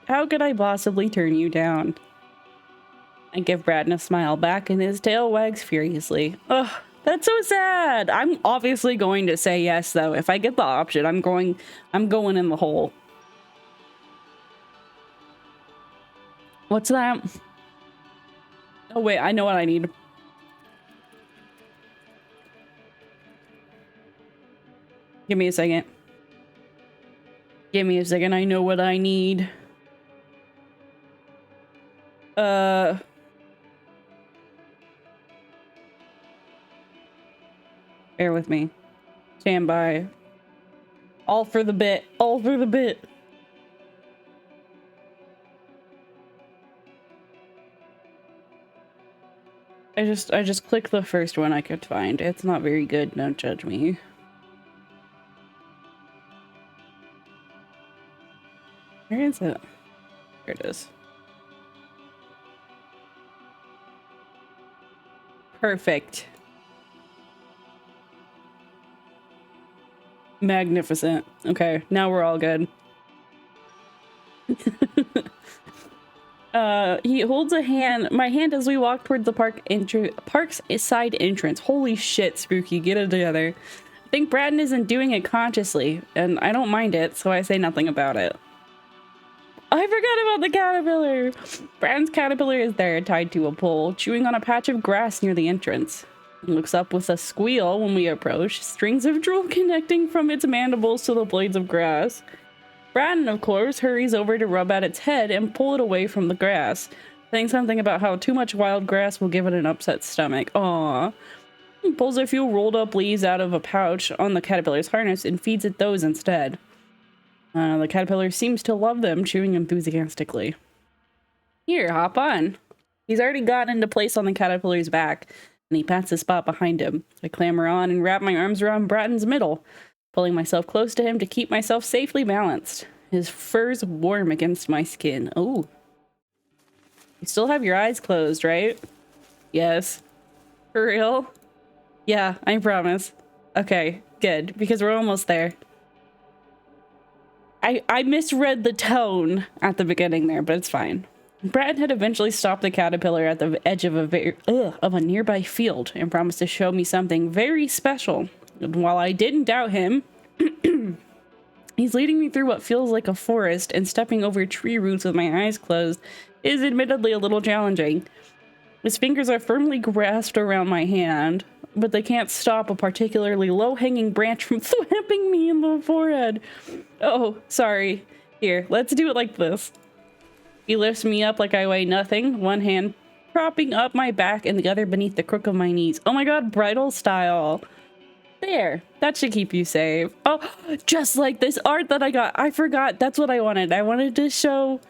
How could I possibly turn you down? I give Bratton a smile back and his tail wags furiously. Ugh, that's so sad. I'm obviously going to say yes though. If I get the option, I'm going in the hole. What's that? Oh wait, I know what I need. Give me a second. Give me a second, I know what I need. Bear with me. Stand by. All for the bit. All for the bit. I just clicked the first one I could find. It's not very good, don't judge me. Where is it? There it is. Perfect. Magnificent. Okay, now we're all good. He holds my hand as we walk towards the park's side entrance. Holy shit, Spooky, get it together. I think Bratton isn't doing it consciously, and I don't mind it, so I say nothing about it. I forgot about the caterpillar! Bratton's caterpillar is there, tied to a pole, chewing on a patch of grass near the entrance. It looks up with a squeal when we approach, strings of drool connecting from its mandibles to the blades of grass. Bratton, of course, hurries over to rub at its head and pull it away from the grass, saying something about how too much wild grass will give it an upset stomach. Aww. He pulls a few rolled up leaves out of a pouch on the caterpillar's harness and feeds it those instead. The caterpillar seems to love them, chewing enthusiastically. Here, hop on. He's already gotten into place on the caterpillar's back, and he pats the spot behind him. I clamber on and wrap my arms around Bratton's middle, pulling myself close to him to keep myself safely balanced. His fur's warm against my skin. Oh. You still have your eyes closed, right? Yes. For real? Yeah, I promise. Okay, good, because we're almost there. I misread the tone at the beginning there, but it's fine. Bratton had eventually stopped the caterpillar at the edge of a nearby field and promised to show me something very special. And while I didn't doubt him, he's leading me through what feels like a forest, and stepping over tree roots with my eyes closed is admittedly a little challenging. His fingers are firmly grasped around my hand, but they can't stop a particularly low-hanging branch from slapping me in the forehead. Oh, sorry. Here, let's do it like this. He lifts me up like I weigh nothing, one hand propping up my back and the other beneath the crook of my knees. Oh my god, bridal style. There, that should keep you safe. Oh, just like this art that I got. I forgot, that's what I wanted. I wanted to show,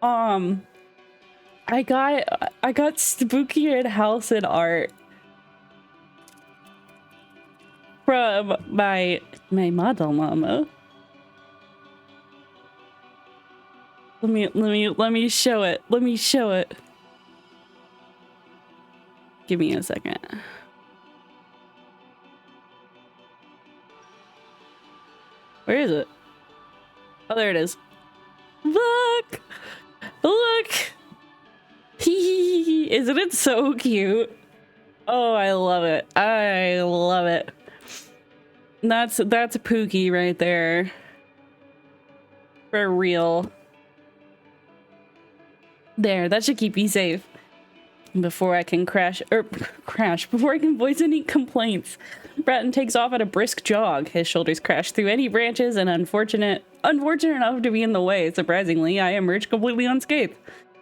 I got Spooky and House and art from my model mama. Let me show it. Let me show it. Give me a second. Where is it? Oh, there it is. Look! Look! Isn't it so cute? Oh, I love it. I love it. That's Pookie right there. For real. There, that should keep you safe. Before I can before I can voice any complaints. Bratton takes off at a brisk jog. His shoulders crash through any branches, and unfortunate enough to be in the way. Surprisingly, I emerge completely unscathed.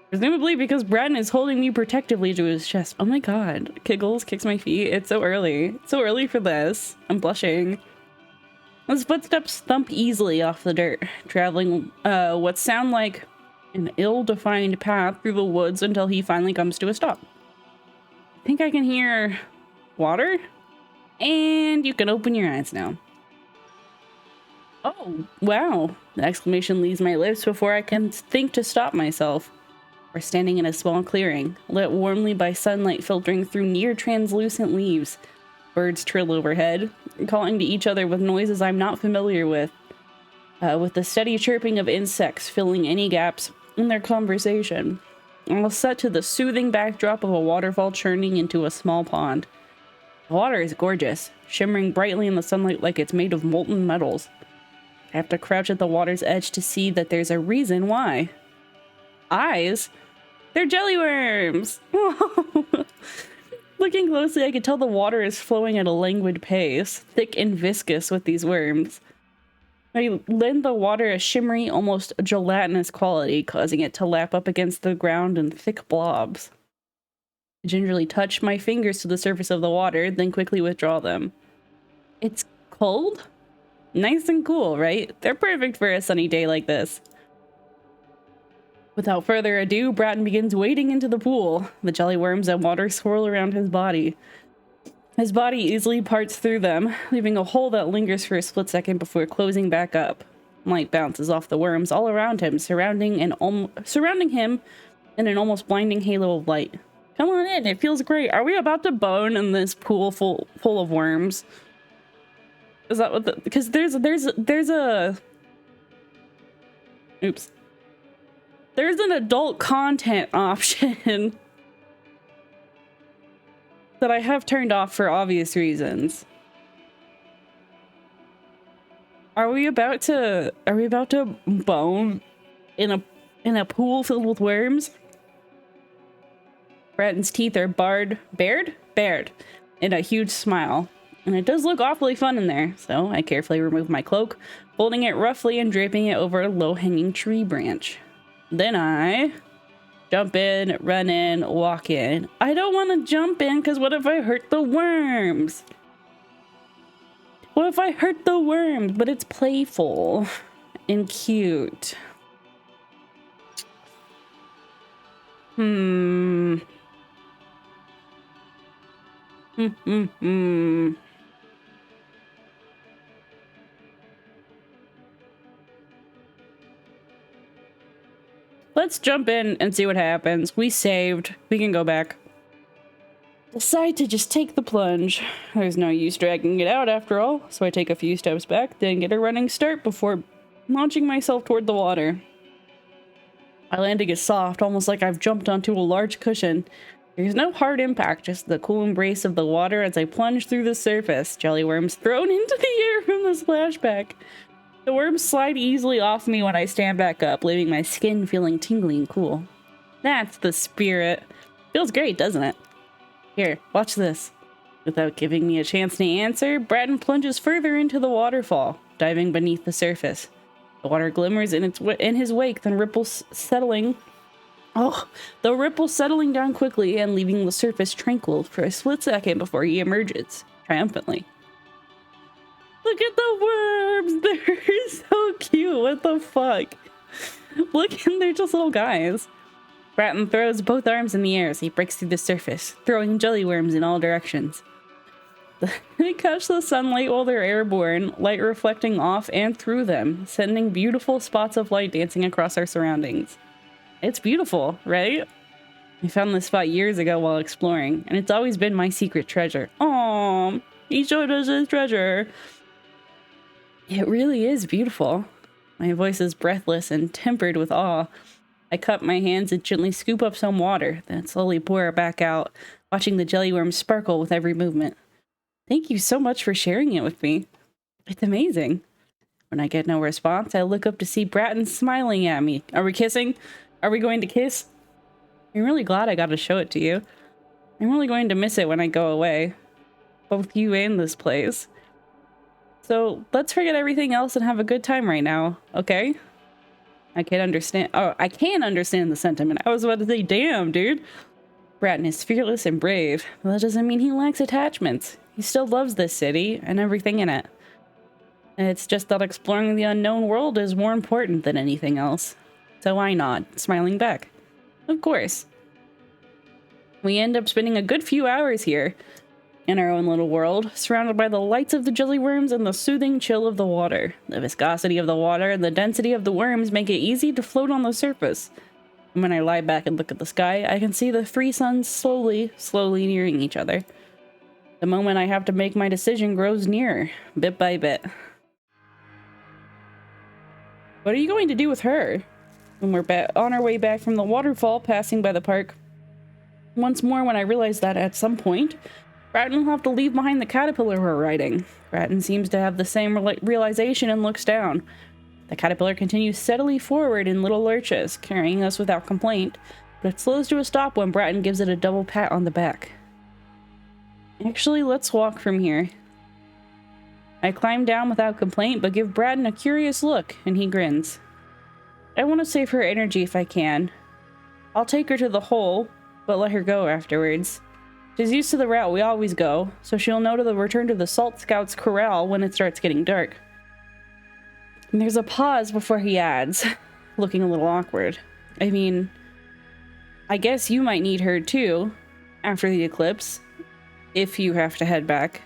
Presumably because Bratton is holding me protectively to his chest. Oh my god. Kiggles kicks my feet. It's so early. It's so early for this. I'm blushing. His footsteps thump easily off the dirt, traveling what sound like an ill-defined path through the woods until he finally comes to a stop. think I can hear water. And you can open your eyes now. Oh, wow. The exclamation leaves my lips before I can think to stop myself. We're standing in a small clearing, lit warmly by sunlight filtering through near translucent leaves. Birds trill overhead, calling to each other with noises I'm not familiar with the steady chirping of insects filling any gaps in their conversation. All set to the soothing backdrop of a waterfall churning into a small pond. The water is gorgeous, shimmering brightly in the sunlight like it's made of molten metals. I have to crouch at the water's edge to see that there's a reason why. Eyes? They're jelly worms! Looking closely, I can tell the water is flowing at a languid pace, thick and viscous with these worms. They lend the water a shimmery, almost gelatinous quality, causing it to lap up against the ground in thick blobs. I gingerly touch my fingers to the surface of the water, then quickly withdraw them. It's cold? Nice and cool, right? They're perfect for a sunny day like this. Without further ado, Bratton begins wading into the pool. The jelly worms and water swirl around his body. His body easily parts through them, leaving a hole that lingers for a split second before closing back up. Light bounces off the worms all around him, surrounding him in an almost blinding halo of light. Come on in, it feels great. Are we about to bone in this pool full of worms? Is that what because there's a oops. There's an adult content option that I have turned off for obvious reasons. Are we about to bone in a pool filled with worms? Bratton's teeth are bared in a huge smile. And it does look awfully fun in there, so I carefully remove my cloak, folding it roughly and draping it over a low-hanging tree branch. Then I jump in, run in, walk in. I don't want to jump in because what if I hurt the worms? What if I hurt the worms? But it's playful and cute. Let's jump in and see what happens. We saved. We can go back. Decide to just take the plunge. There's no use dragging it out after all, so I take a few steps back, then get a running start before launching myself toward the water. My landing is soft, almost like I've jumped onto a large cushion. There's no hard impact, just the cool embrace of the water as I plunge through the surface, jelly worms thrown into the air from the splashback. The worms slide easily off me when I stand back up, leaving my skin feeling tingly and cool. That's the spirit. Feels great, doesn't it? Here, watch this. Without giving me a chance to answer, Bratton plunges further into the waterfall, diving beneath the surface. The water glimmers in his wake, then ripples settling. Oh, the ripples settling down quickly and leaving the surface tranquil for a split second before he emerges, triumphantly. Look at the worms! They're so cute, what the fuck? Look, and they're just little guys. Bratton throws both arms in the air as he breaks through the surface, throwing jelly worms in all directions. They catch the sunlight while they're airborne, light reflecting off and through them, sending beautiful spots of light dancing across our surroundings. It's beautiful, right? I found this spot years ago while exploring, and it's always been my secret treasure. Aww, he showed us his treasure. It really is beautiful. My voice is breathless and tempered with awe. I cup my hands and gently scoop up some water, then slowly pour it back out, watching the jelly worms sparkle with every movement. Thank you so much for sharing it with me. It's amazing. When I get no response, I look up to see Bratton smiling at me. Are we kissing? Are we going to kiss? I'm really glad I got to show it to you. I'm really going to miss it when I go away. Both you and this place. So let's forget everything else and have a good time right now, okay? I can understand the sentiment. I was about to say, damn, dude. Bratton is fearless and brave, but that doesn't mean he lacks attachments. He still loves this city and everything in it. And it's just that exploring the unknown world is more important than anything else. So I nod, smiling back. Of course. We end up spending a good few hours here in our own little world, surrounded by the lights of the jelly worms and the soothing chill of the water. The viscosity of the water and the density of the worms make it easy to float on the surface. And when I lie back and look at the sky, I can see the three suns slowly nearing each other. The moment I have to make my decision grows nearer, bit by bit. What are you going to do with her? When we're on our way back from the waterfall, passing by the park once more, when I realize that at some point, Bratton will have to leave behind the caterpillar we're riding. Bratton seems to have the same realization and looks down. The caterpillar continues steadily forward in little lurches, carrying us without complaint, but it slows to a stop when Bratton gives it a double pat on the back. Actually, let's walk from here. I climb down without complaint, but give Bratton a curious look, and he grins. I want to save her energy if I can. I'll take her to the hole, but let her go afterwards. She's used to the route we always go, so she'll know to return to the Salt Scouts' corral when it starts getting dark. And there's a pause before he adds, looking a little awkward. I mean, I guess you might need her too, after the eclipse, if you have to head back.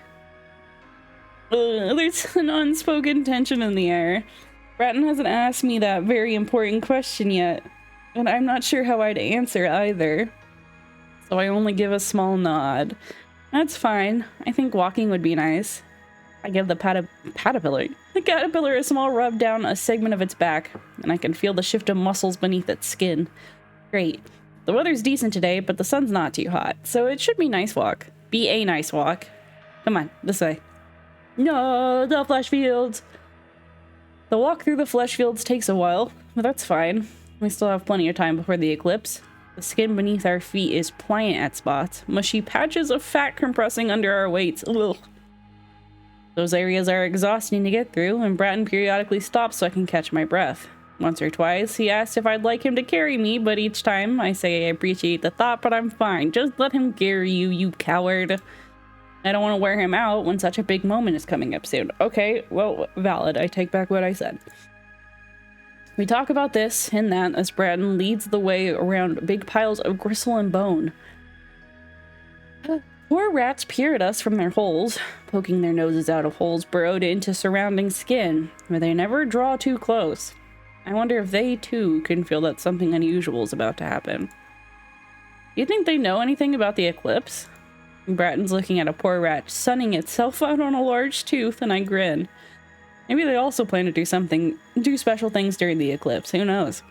There's an unspoken tension in the air. Bratton hasn't asked me that very important question yet, and I'm not sure how I'd answer either. So I only give a small nod. That's fine. I think walking would be nice. I give the caterpillar a small rub down a segment of its back, and I can feel the shift of muscles beneath its skin. Great. The weather's decent today, but the sun's not too hot, so it should be a nice walk. Be a nice walk. Come on, this way. No, the flesh fields! The walk through the flesh fields takes a while, but that's fine. We still have plenty of time before the eclipse. The skin beneath our feet is pliant at spots, mushy patches of fat compressing under our weights. Ugh. Those areas are exhausting to get through, and Bratton periodically stops so I can catch my breath. Once or twice, he asked if I'd like him to carry me, but each time I say I appreciate the thought, but I'm fine. Just let him carry you, you coward. I don't want to wear him out when such a big moment is coming up soon. Okay, well, valid. I take back what I said. We talk about this and that as Bratton leads the way around big piles of gristle and bone. Poor rats peer at us from their holes, poking their noses out of holes burrowed into surrounding skin, where they never draw too close. I wonder if they, too, can feel that something unusual is about to happen. Do you think they know anything about the eclipse? Bratton's looking at a poor rat sunning itself out on a large tooth, and I grin. Maybe they also plan to do special things during the eclipse, who knows?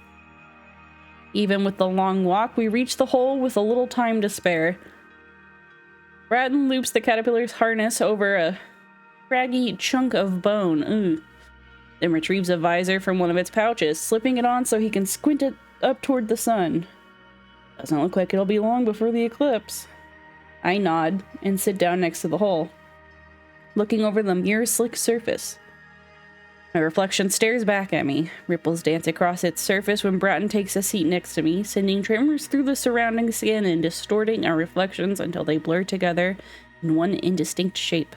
Even with the long walk, we reach the hole with a little time to spare. Bratton loops the caterpillar's harness over a craggy chunk of bone, then retrieves a visor from one of its pouches, slipping it on so he can squint it up toward the sun. Doesn't look like it'll be long before the eclipse. I nod and sit down next to the hole, looking over the mirror-slick surface. My reflection stares back at me. Ripples dance across its surface when Bratton takes a seat next to me, sending tremors through the surrounding skin and distorting our reflections until they blur together in one indistinct shape.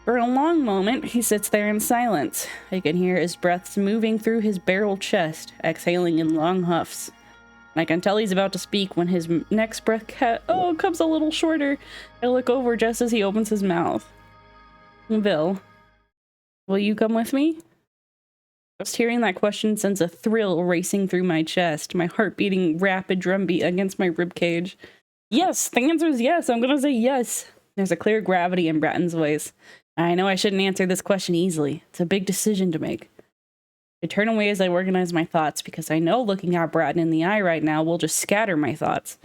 For a long moment, he sits there in silence. I can hear his breaths moving through his barrel chest, exhaling in long huffs. I can tell he's about to speak when his next breath comes a little shorter. I look over just as he opens his mouth. Bill, will you come with me? Just hearing that question sends a thrill racing through my chest, my heart beating rapid drumbeat against my ribcage. Yes, the answer is yes. I'm gonna say yes. There's a clear gravity in Bratton's voice. I know I shouldn't answer this question easily. It's a big decision to make. I turn away as I organize my thoughts because I know looking at Bratton in the eye right now will just scatter my thoughts.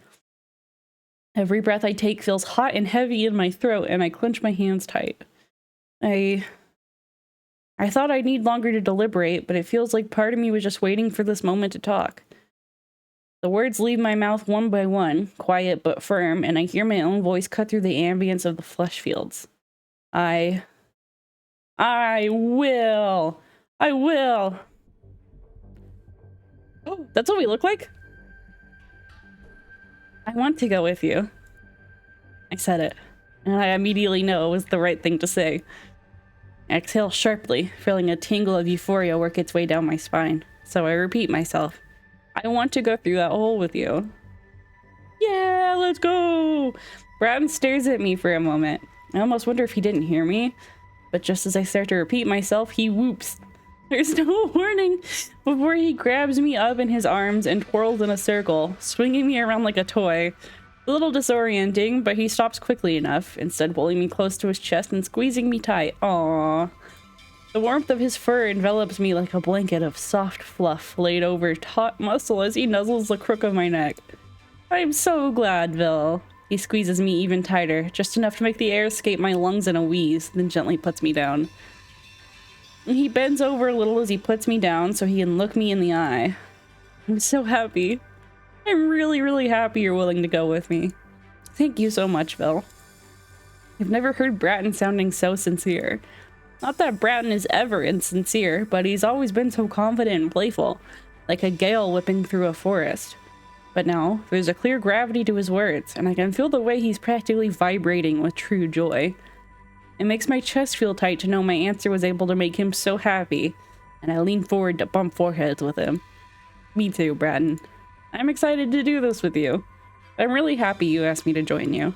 Every breath I take feels hot and heavy in my throat, and I clench my hands tight. I thought I'd need longer to deliberate, but it feels like part of me was just waiting for this moment to talk. The words leave my mouth one by one, quiet but firm, and I hear my own voice cut through the ambience of the flesh fields. I will. Oh, that's what we look like? I want to go with you. I said it, and I immediately know it was the right thing to say. I exhale sharply, feeling a tingle of euphoria work its way down my spine. So I repeat myself. I want to go through that hole with you. Yeah, let's go! Bratton stares at me for a moment. I almost wonder if he didn't hear me, but just as I start to repeat myself, he whoops. There's no warning before he grabs me up in his arms and twirls in a circle, swinging me around like a toy. A little disorienting, but he stops quickly enough, instead pulling me close to his chest and squeezing me tight. Aww. The warmth of his fur envelops me like a blanket of soft fluff laid over taut muscle as he nuzzles the crook of my neck. I'm so glad, Vil. He squeezes me even tighter, just enough to make the air escape my lungs in a wheeze, then gently puts me down. He bends over a little as he puts me down so he can look me in the eye. I'm so happy. I'm really, really happy you're willing to go with me. Thank you so much, Vil. I've never heard Bratton sounding so sincere. Not that Bratton is ever insincere, but he's always been so confident and playful, like a gale whipping through a forest. But now, there's a clear gravity to his words, and I can feel the way he's practically vibrating with true joy. It makes my chest feel tight to know my answer was able to make him so happy, and I lean forward to bump foreheads with him. Me too, Bratton. I'm excited to do this with you. I'm really happy you asked me to join you.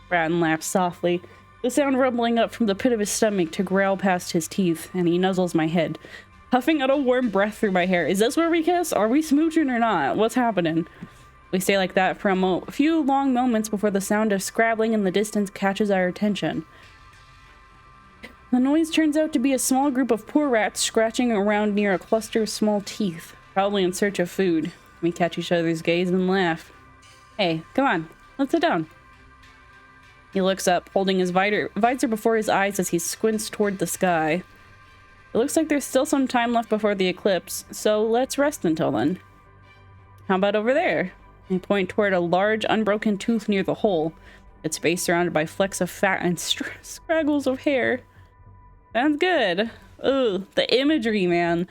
Bratton laughs softly, the sound rumbling up from the pit of his stomach to growl past his teeth, and he nuzzles my head, puffing out a warm breath through my hair. Is this where we kiss? Are we smooching or not? What's happening? We stay like that for a few long moments before the sound of scrabbling in the distance catches our attention. The noise turns out to be a small group of poor rats scratching around near a cluster of small teeth, probably in search of food. We catch each other's gaze and laugh. Hey, come on, let's sit down. He looks up, holding his visor before his eyes as he squints toward the sky. It looks like there's still some time left before the eclipse, so let's rest until then. How about over there? I point toward a large, unbroken tooth near the hole, its base surrounded by flecks of fat and scraggles of hair. Sounds good. Ugh, the imagery, man.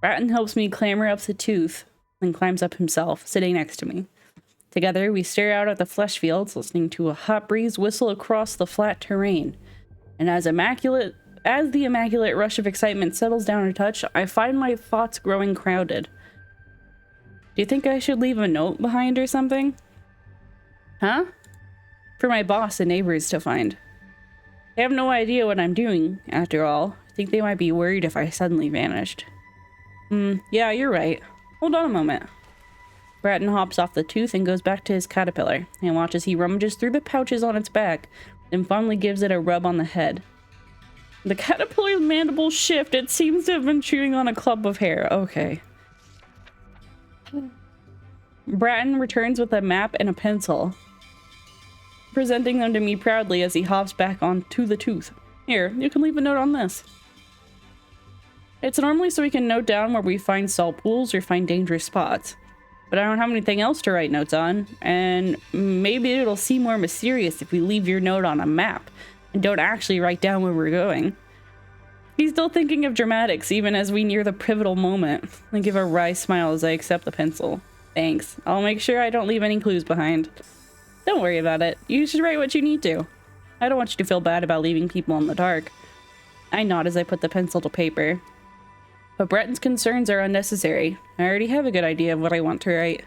Bratton helps me clamber up the tooth, then climbs up himself, sitting next to me. Together, we stare out at the flesh fields, listening to a hot breeze whistle across the flat terrain. And as the immaculate rush of excitement settles down a touch, I find my thoughts growing crowded. Do you think I should leave a note behind or something? Huh? For my boss and neighbors to find. They have no idea what I'm doing, after all. I think they might be worried if I suddenly vanished. Yeah, you're right. Hold on a moment. Bratton hops off the tooth and goes back to his caterpillar, and watches he rummages through the pouches on its back, then fondly gives it a rub on the head. The caterpillar's mandibles shift. It seems to have been chewing on a clump of hair. Okay. Bratton returns with a map and a pencil, presenting them to me proudly as he hops back onto the tooth. Here, you can leave a note on this. It's normally so we can note down where we find salt pools or find dangerous spots. But I don't have anything else to write notes on, and maybe it'll seem more mysterious if we leave your note on a map and don't actually write down where we're going. He's still thinking of dramatics even as we near the pivotal moment. I give a wry smile as I accept the pencil. Thanks. I'll make sure I don't leave any clues behind. Don't worry about it. You should write what you need to. I don't want you to feel bad about leaving people in the dark. I nod as I put the pencil to paper. But Bratton's concerns are unnecessary. I already have a good idea of what I want to write.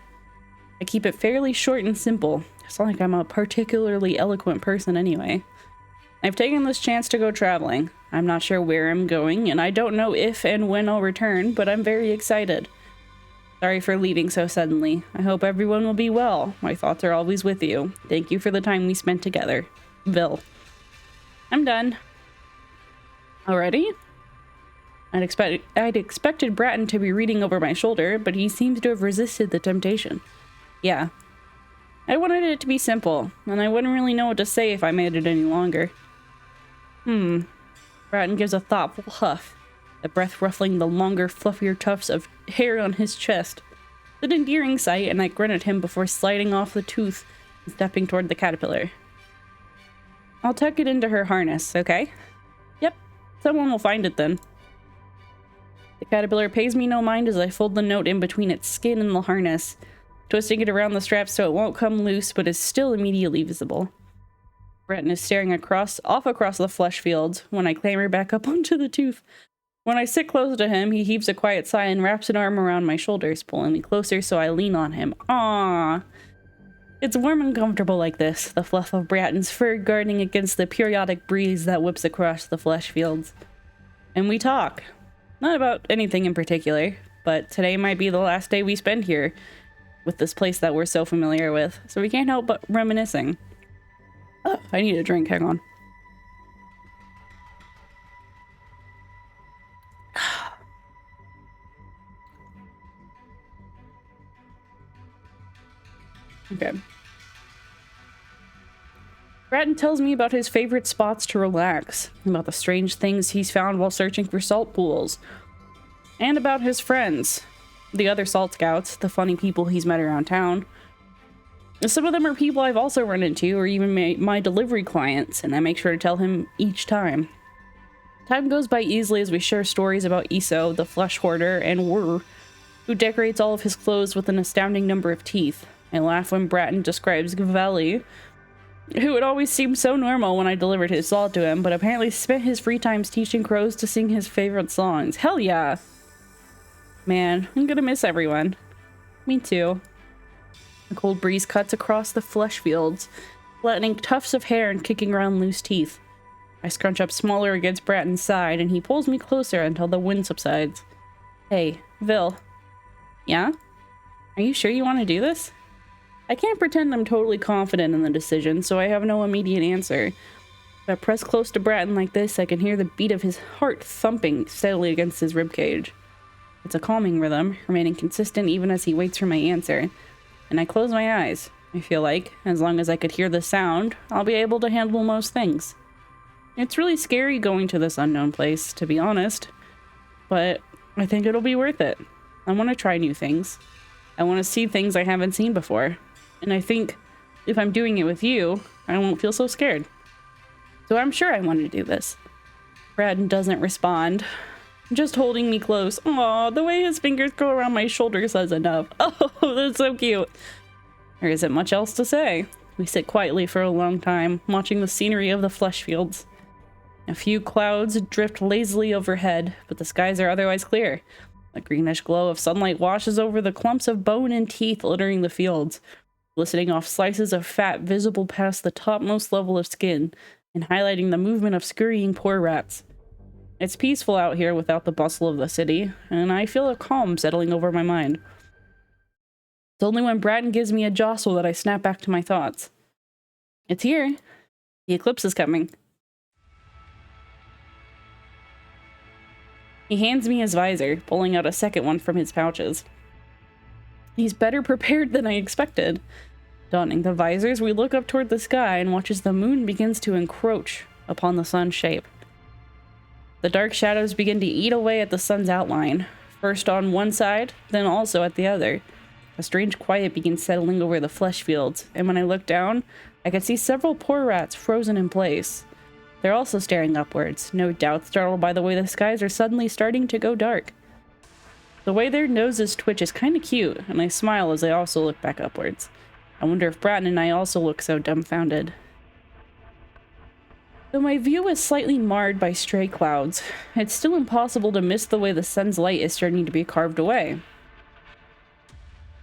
I keep it fairly short and simple. It's not like I'm a particularly eloquent person anyway. I've taken this chance to go traveling. I'm not sure where I'm going, and I don't know if and when I'll return, but I'm very excited. Sorry for leaving so suddenly. I hope everyone will be well. My thoughts are always with you. Thank you for the time we spent together. Vil. I'm done. Already? I'd expected Bratton to be reading over my shoulder, but he seems to have resisted the temptation. Yeah. I wanted it to be simple, and I wouldn't really know what to say if I made it any longer. Bratton gives a thoughtful huff, the breath ruffling the longer, fluffier tufts of hair on his chest. It's an endearing sight, and I grin at him before sliding off the tooth and stepping toward the caterpillar. I'll tuck it into her harness, okay? Yep, someone will find it then. The caterpillar pays me no mind as I fold the note in between its skin and the harness, twisting it around the strap so it won't come loose but is still immediately visible. Bratton is staring off across the flesh fields when I clamber back up onto the tooth. When I sit close to him, he heaves a quiet sigh and wraps an arm around my shoulders, pulling me closer so I lean on him. Aww. It's warm and comfortable like this, the fluff of Bratton's fur guarding against the periodic breeze that whips across the flesh fields. And we talk. Not about anything in particular, but today might be the last day we spend here with this place that we're so familiar with, so we can't help but reminiscing. Oh, I need a drink, hang on. Okay. Bratton tells me about his favorite spots to relax, about the strange things he's found while searching for salt pools, and about his friends, the other salt scouts, the funny people he's met around town. Some of them are people I've also run into, or even my delivery clients, and I make sure to tell him each time. Time goes by easily as we share stories about Iso, the flesh hoarder, and Wur, who decorates all of his clothes with an astounding number of teeth. I laugh when Bratton describes Gveli, who had always seemed so normal when I delivered his salt to him, but apparently spent his free times teaching crows to sing his favorite songs. Hell yeah! Man, I'm gonna miss everyone. Me too. A cold breeze cuts across the flesh fields, flattening tufts of hair and kicking around loose teeth. I scrunch up smaller against Bratton's side, and he pulls me closer until the wind subsides. Hey, Vil. Yeah? Are you sure you want to do this? I can't pretend I'm totally confident in the decision, so I have no immediate answer. If I press close to Bratton like this, I can hear the beat of his heart thumping steadily against his ribcage. It's a calming rhythm, remaining consistent even as he waits for my answer. And I close my eyes. I feel like, as long as I could hear the sound, I'll be able to handle most things. It's really scary going to this unknown place, to be honest. But I think it'll be worth it. I want to try new things. I want to see things I haven't seen before. And I think if I'm doing it with you, I won't feel so scared. So I'm sure I want to do this. Brad doesn't respond, just holding me close. Aw, the way his fingers go around my shoulder says enough. Oh, that's so cute. There isn't much else to say. We sit quietly for a long time, watching the scenery of the flesh fields. A few clouds drift lazily overhead, but the skies are otherwise clear. A greenish glow of sunlight washes over the clumps of bone and teeth littering the fields, glistening off slices of fat visible past the topmost level of skin, and highlighting the movement of scurrying poor rats. It's peaceful out here without the bustle of the city, and I feel a calm settling over my mind. It's only when Bratton gives me a jostle that I snap back to my thoughts. It's here. The eclipse is coming. He hands me his visor, pulling out a second one from his pouches. He's better prepared than I expected. Donning the visors, we look up toward the sky and watch as the moon begins to encroach upon the sun's shape. The dark shadows begin to eat away at the sun's outline, first on one side, then also at the other. A strange quiet begins settling over the flesh fields, and when I look down, I can see several poor rats frozen in place. They're also staring upwards, no doubt startled by the way the skies are suddenly starting to go dark. The way their noses twitch is kinda cute, and I smile as I also look back upwards. I wonder if Bratton and I also look so dumbfounded. Though my view is slightly marred by stray clouds, it's still impossible to miss the way the sun's light is starting to be carved away.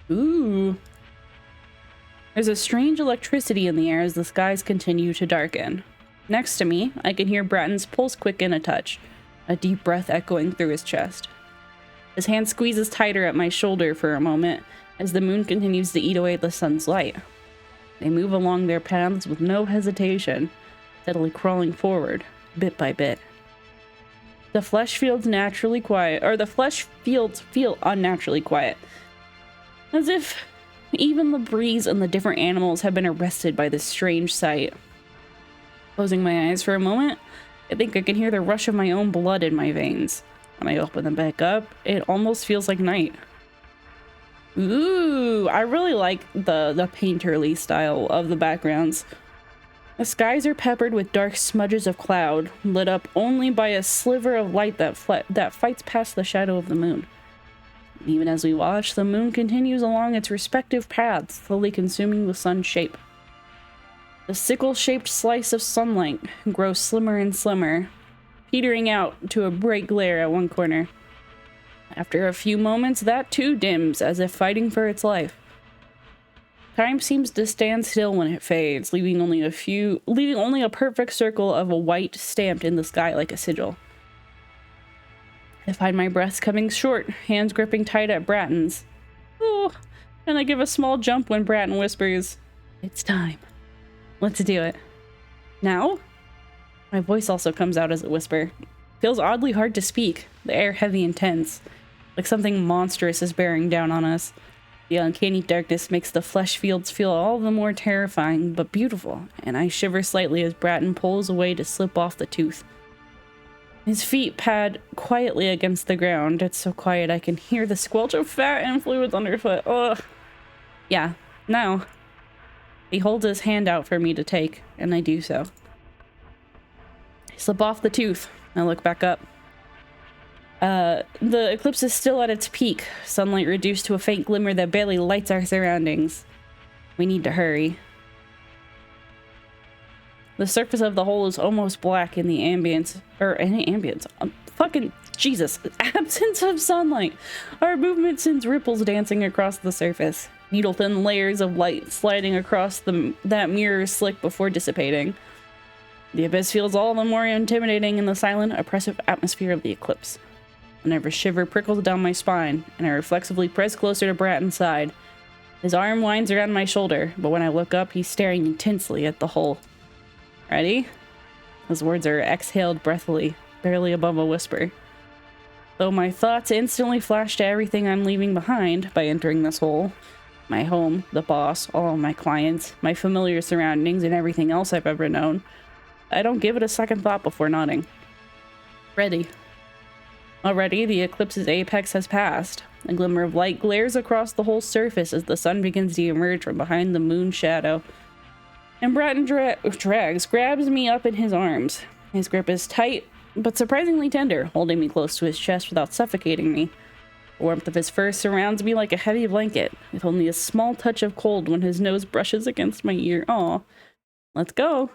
Ooh. There's a strange electricity in the air as the skies continue to darken. Next to me, I can hear Bratton's pulse quicken a touch, a deep breath echoing through his chest. His hand squeezes tighter at my shoulder for a moment as the moon continues to eat away at the sun's light. They move along their paths with no hesitation, steadily crawling forward, bit by bit. The flesh fields naturally quiet, or the flesh fields feel unnaturally quiet, as if even the breeze and the different animals have been arrested by this strange sight. Closing my eyes for a moment, I think I can hear the rush of my own blood in my veins. When I open them back up, it almost feels like night. Ooh, I really like the painterly style of the backgrounds. The skies are peppered with dark smudges of cloud, lit up only by a sliver of light that fights past the shadow of the moon. Even as we watch, the moon continues along its respective paths, slowly consuming the sun's shape. The sickle-shaped slice of sunlight grows slimmer and slimmer, petering out to a bright glare at one corner. After a few moments, that too dims, as if fighting for its life. Time seems to stand still when it fades, leaving only a perfect circle of a white stamped in the sky like a sigil. I find my breath coming short, hands gripping tight at Bratton's. Oh, and I give a small jump when Bratton whispers, "It's time. Let's do it." Now? My voice also comes out as a whisper. Feels oddly hard to speak, the air heavy and tense, like something monstrous is bearing down on us. The uncanny darkness makes the flesh fields feel all the more terrifying, but beautiful, and I shiver slightly as Bratton pulls away to slip off the tooth. His feet pad quietly against the ground. It's so quiet I can hear the squelch of fat and fluids underfoot. Ugh. Yeah, now. He holds his hand out for me to take, and I do so. I slip off the tooth. I look back up. The eclipse is still at its peak, sunlight reduced to a faint glimmer that barely lights our surroundings. We need to hurry. The surface of the hole is almost black in the ambience, fucking Jesus, absence of sunlight. Our movement sends ripples dancing across the surface, needle-thin layers of light sliding across that mirror slick before dissipating. The abyss feels all the more intimidating in the silent, oppressive atmosphere of the eclipse. A nervous shiver prickles down my spine, and I reflexively press closer to Bratton's side. His arm winds around my shoulder, but when I look up, he's staring intensely at the hole. Ready? His words are exhaled breathily, barely above a whisper. Though my thoughts instantly flash to everything I'm leaving behind by entering this hole. My home, the boss, all of my clients, my familiar surroundings, and everything else I've ever known. I don't give it a second thought before nodding. Ready. Already, the eclipse's apex has passed. A glimmer of light glares across the whole surface as the sun begins to emerge from behind the moon's shadow. And Bratton grabs me up in his arms. His grip is tight, but surprisingly tender, holding me close to his chest without suffocating me. The warmth of his fur surrounds me like a heavy blanket, with only a small touch of cold when his nose brushes against my ear. Aw. Let's go.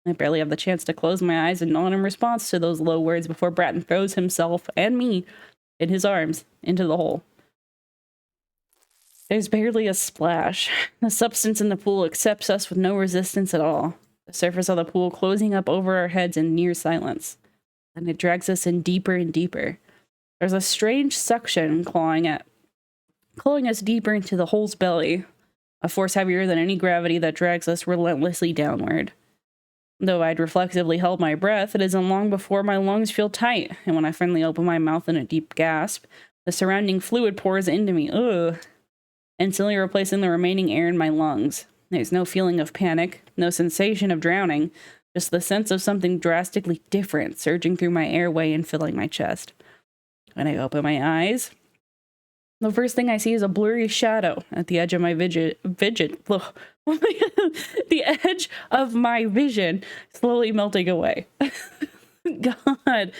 I barely have the chance to close my eyes and nod in response to those low words before Bratton throws himself and me in his arms into the hole. There's barely a splash. The substance in the pool accepts us with no resistance at all. The surface of the pool closing up over our heads in near silence. And it drags us in deeper and deeper. There's a strange suction clawing us deeper into the hole's belly. A force heavier than any gravity that drags us relentlessly downward. Though I'd reflexively held my breath, it isn't long before my lungs feel tight, and when I finally open my mouth in a deep gasp, the surrounding fluid pours into me, instantly replacing the remaining air in my lungs. There's no feeling of panic, no sensation of drowning, just the sense of something drastically different surging through my airway and filling my chest. When I open my eyes, the first thing I see is a blurry shadow at the edge of my the edge of my vision slowly melting away. God.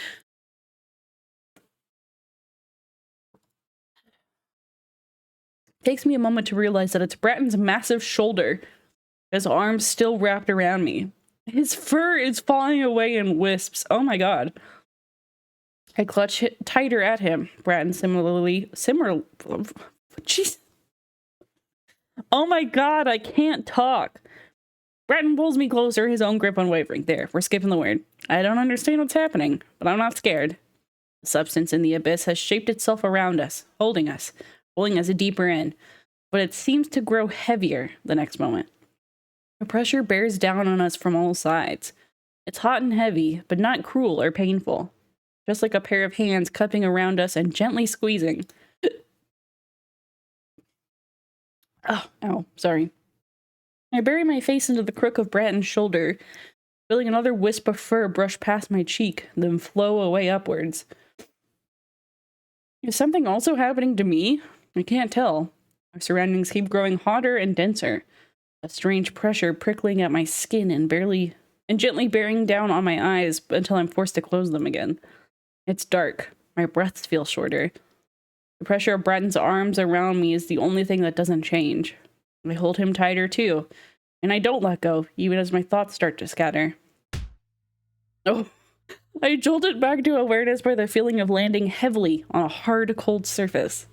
Takes me a moment to realize that it's Bratton's massive shoulder, his arms still wrapped around me. His fur is falling away in wisps. Oh my god. I clutch tighter at him. Bratton jeez. Oh my god, I can't talk. Bratton pulls me closer, his own grip unwavering. There, we're skipping the word. I don't understand what's happening, but I'm not scared. The substance in the abyss has shaped itself around us, holding us, pulling us deeper in, but it seems to grow heavier the next moment. The pressure bears down on us from all sides. It's hot and heavy, but not cruel or painful. Just like a pair of hands cupping around us and gently squeezing. Oh, ow, sorry. I bury my face into the crook of Bratton's shoulder, feeling another wisp of fur brush past my cheek, then flow away upwards. Is something also happening to me? I can't tell. Our surroundings keep growing hotter and denser. A strange pressure prickling at my skin and gently bearing down on my eyes until I'm forced to close them again. It's dark. My breaths feel shorter. The pressure of Bratton's arms around me is the only thing that doesn't change. I hold him tighter too, and I don't let go, even as my thoughts start to scatter. Oh, I jolted back to awareness by the feeling of landing heavily on a hard, cold surface.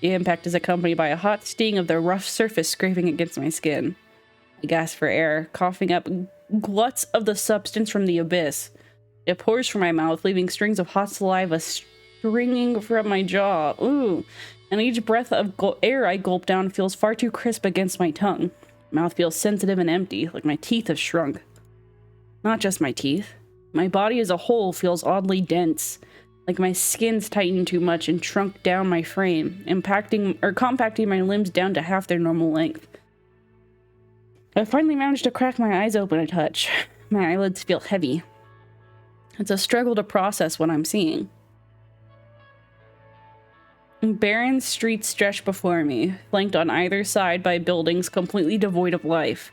The The impact is accompanied by a hot sting of the rough surface scraping against my skin. I gasp for air, coughing up gluts of the substance from the abyss. It pours from my mouth, leaving strings of hot saliva stringing from my jaw. Ooh. And each breath of air I gulp down feels far too crisp against my tongue. My mouth feels sensitive and empty, like my teeth have shrunk. Not just my teeth. My body as a whole feels oddly dense, like my skin's tightened too much and shrunk down my frame, compacting my limbs down to half their normal length. I finally managed to crack my eyes open a touch. My eyelids feel heavy. It's a struggle to process what I'm seeing. Barren streets stretch before me, flanked on either side by buildings completely devoid of life.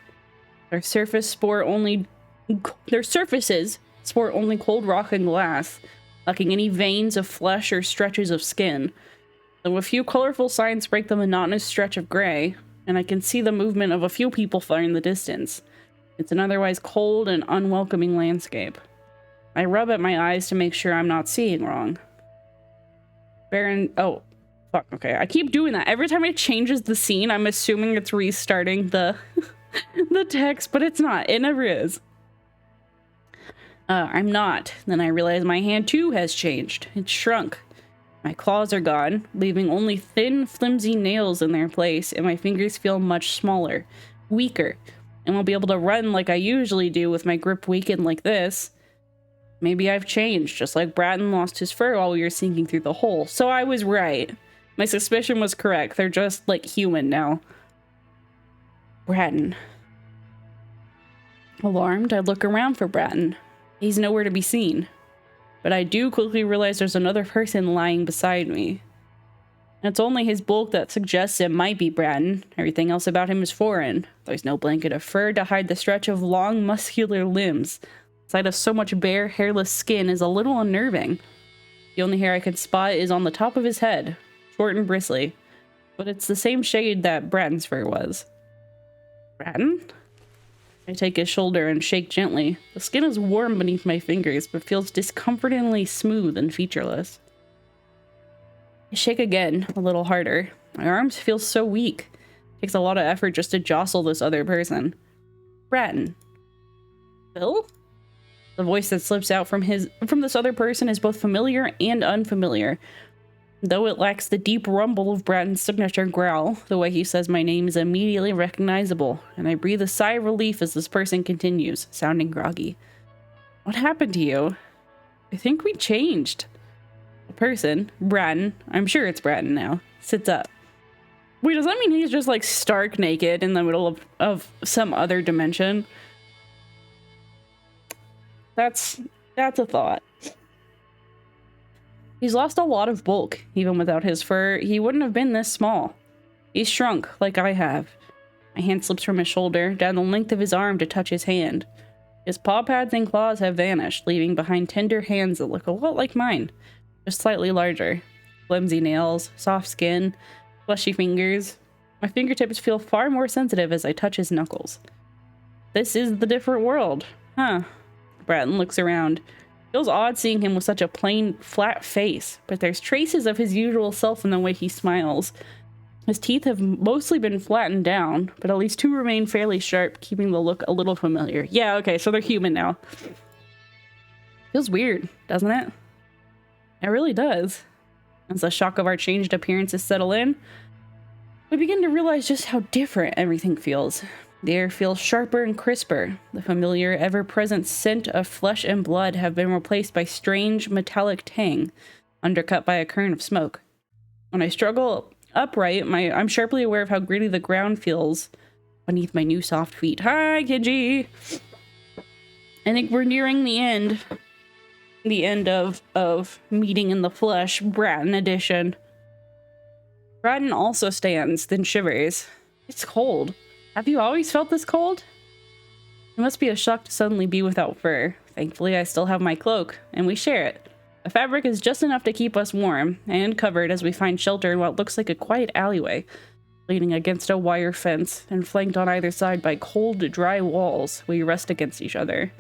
Their surfaces sport only cold rock and glass, lacking any veins of flesh or stretches of skin. Though a few colorful signs break the monotonous stretch of gray, and I can see the movement of a few people far in the distance. It's an otherwise cold and unwelcoming landscape. I rub at my eyes to make sure I'm not seeing wrong. Oh, fuck, okay. I keep doing that. Every time it changes the scene, I'm assuming it's restarting the the text, but it's not. It never is. I'm not. Then I realize my hand too has changed. It's shrunk. My claws are gone, leaving only thin, flimsy nails in their place, and my fingers feel much smaller, weaker, and won't be able to run like I usually do with my grip weakened like this. Maybe I've changed, just like Bratton lost his fur while we were sinking through the hole. So I was right. My suspicion was correct. They're just, like, human now. Bratton. Alarmed, I look around for Bratton. He's nowhere to be seen. But I do quickly realize there's another person lying beside me. And it's only his bulk that suggests it might be Bratton. Everything else about him is foreign. There's no blanket of fur to hide the stretch of long, muscular limbs. The sight of so much bare, hairless skin is a little unnerving. The only hair I can spot is on the top of his head, short and bristly. But it's the same shade that Bratton's fur was. Bratton? I take his shoulder and shake gently. The skin is warm beneath my fingers, but feels discomfortingly smooth and featureless. I shake again, a little harder. My arms feel so weak. It takes a lot of effort just to jostle this other person. Bratton. Phil? The voice that slips out from this other person is both familiar and unfamiliar. Though it lacks the deep rumble of Bratton's signature growl, the way he says my name is immediately recognizable, and I breathe a sigh of relief as this person continues, sounding groggy. What happened to you? I think we changed. The person, Bratton, I'm sure it's Bratton now, sits up. Wait, does that mean he's just like stark naked in the middle of some other dimension? That's a thought. He's lost a lot of bulk. Even without his fur, he wouldn't have been this small. He's shrunk, like I have. My hand slips from his shoulder, down the length of his arm to touch his hand. His paw pads and claws have vanished, leaving behind tender hands that look a lot like mine, just slightly larger. Flimsy nails, soft skin, fleshy fingers. My fingertips feel far more sensitive as I touch his knuckles. This is the different world. Huh. Bratton looks around. Feels odd seeing him with such a plain, flat face, but there's traces of his usual self in the way he smiles. His teeth have mostly been flattened down, but at least two remain fairly sharp, keeping the look a little familiar. Yeah, okay, so they're human now. Feels weird, doesn't it? It really does. As the shock of our changed appearances settle in, we begin to realize just how different everything feels. The air feels sharper and crisper. The familiar, ever-present scent of flesh and blood have been replaced by strange, metallic tang, undercut by a current of smoke. When I struggle upright, I'm sharply aware of how gritty the ground feels beneath my new soft feet. Hi, Kiji! I think we're nearing the end. The end of Meeting in the Flesh, Bratton edition. Bratton also stands, then shivers. It's cold. Have you always felt this cold? It must be a shock to suddenly be without fur. Thankfully, I still have my cloak, and we share it. The fabric is just enough to keep us warm and covered as we find shelter in what looks like a quiet alleyway, leaning against a wire fence and flanked on either side by cold, dry walls. We rest against each other.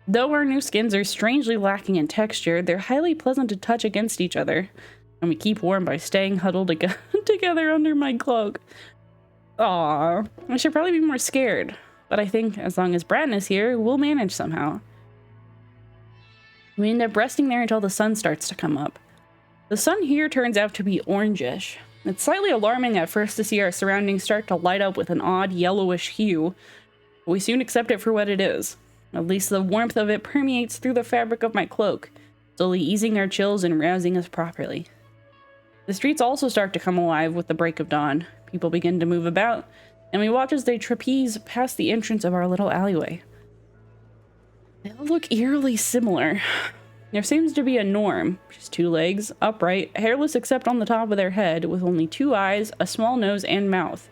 Though our new skins are strangely lacking in texture, they're highly pleasant to touch against each other, and we keep warm by staying huddled together under my cloak. Aw, I should probably be more scared, but I think as long as Bratton is here, we'll manage somehow. We end up resting there until the sun starts to come up. The sun here turns out to be orangish. It's slightly alarming at first to see our surroundings start to light up with an odd yellowish hue, but we soon accept it for what it is. At least the warmth of it permeates through the fabric of my cloak, slowly easing our chills and rousing us properly. The streets also start to come alive with the break of dawn. People begin to move about, and we watch as they trapeze past the entrance of our little alleyway. They all look eerily similar. There seems to be a norm, just 2 legs, upright, hairless except on the top of their head, with only 2 eyes, a small nose, and mouth.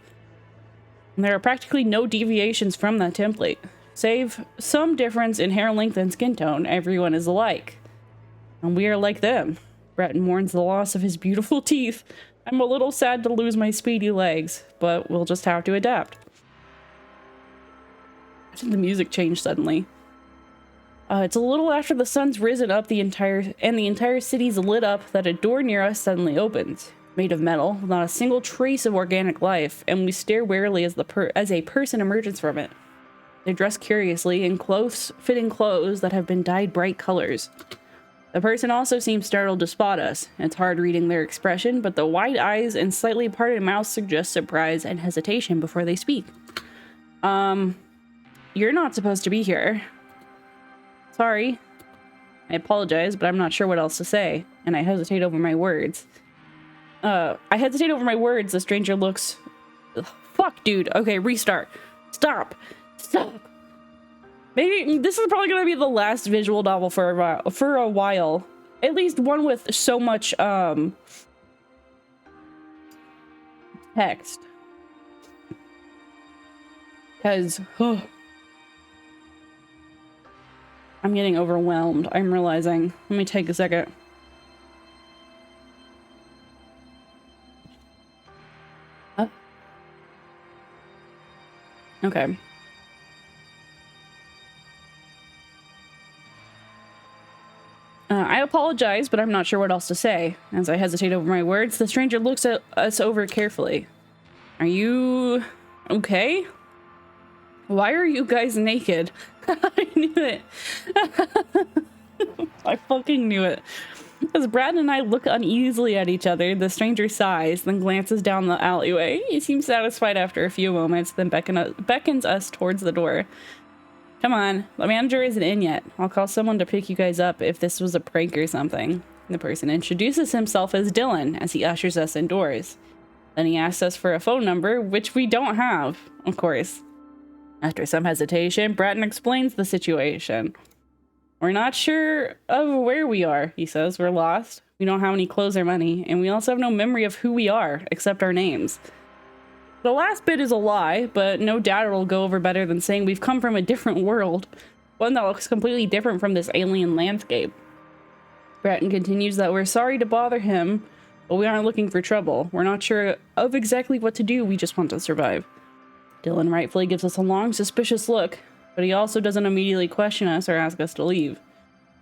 And there are practically no deviations from that template. Save some difference in hair length and skin tone, everyone is alike. And we are like them. Bratton mourns the loss of his beautiful teeth. I'm a little sad to lose my speedy legs, but we'll just have to adapt. Why did the music change suddenly? It's a little after the sun's risen up the entire city's lit up that a door near us suddenly opens. Made of metal, with not a single trace of organic life, and we stare warily as a person emerges from it. They dress curiously in close-fitting clothes that have been dyed bright colors. The person also seems startled to spot us. It's hard reading their expression, but the wide eyes and slightly parted mouth suggest surprise and hesitation before they speak. You're not supposed to be here. Sorry. I apologize, but I'm not sure what else to say, and I hesitate over my words. The stranger looks... Ugh, fuck, dude. Okay, restart. Stop. Maybe this is probably gonna be the last visual novel for a while. At least one with so much, text. Because, I'm getting overwhelmed, I'm realizing. Let me take a second. Okay. I apologize, but I'm not sure what else to say. As I hesitate over my words, the stranger looks at us over carefully. Are you okay? Why are you guys naked? I knew it. I fucking knew it. As Brad and I look uneasily at each other, the stranger sighs, then glances down the alleyway. He seems satisfied after a few moments, then beckons us towards the door. Come on, the manager isn't in yet. I'll call someone to pick you guys up if this was a prank or something. The person introduces himself as Dylan as he ushers us indoors. Then he asks us for a phone number, which we don't have, of course. After some hesitation, Bratton explains the situation. We're not sure of where we are, he says. We're lost. We don't have any clothes or money, and we also have no memory of who we are, except our names. The last bit is a lie, but no doubt it'll go over better than saying we've come from a different world, one that looks completely different from this alien landscape. Bratton continues that we're sorry to bother him, but we aren't looking for trouble. We're not sure of exactly what to do, we just want to survive. Dylan rightfully gives us a long, suspicious look, but he also doesn't immediately question us or ask us to leave.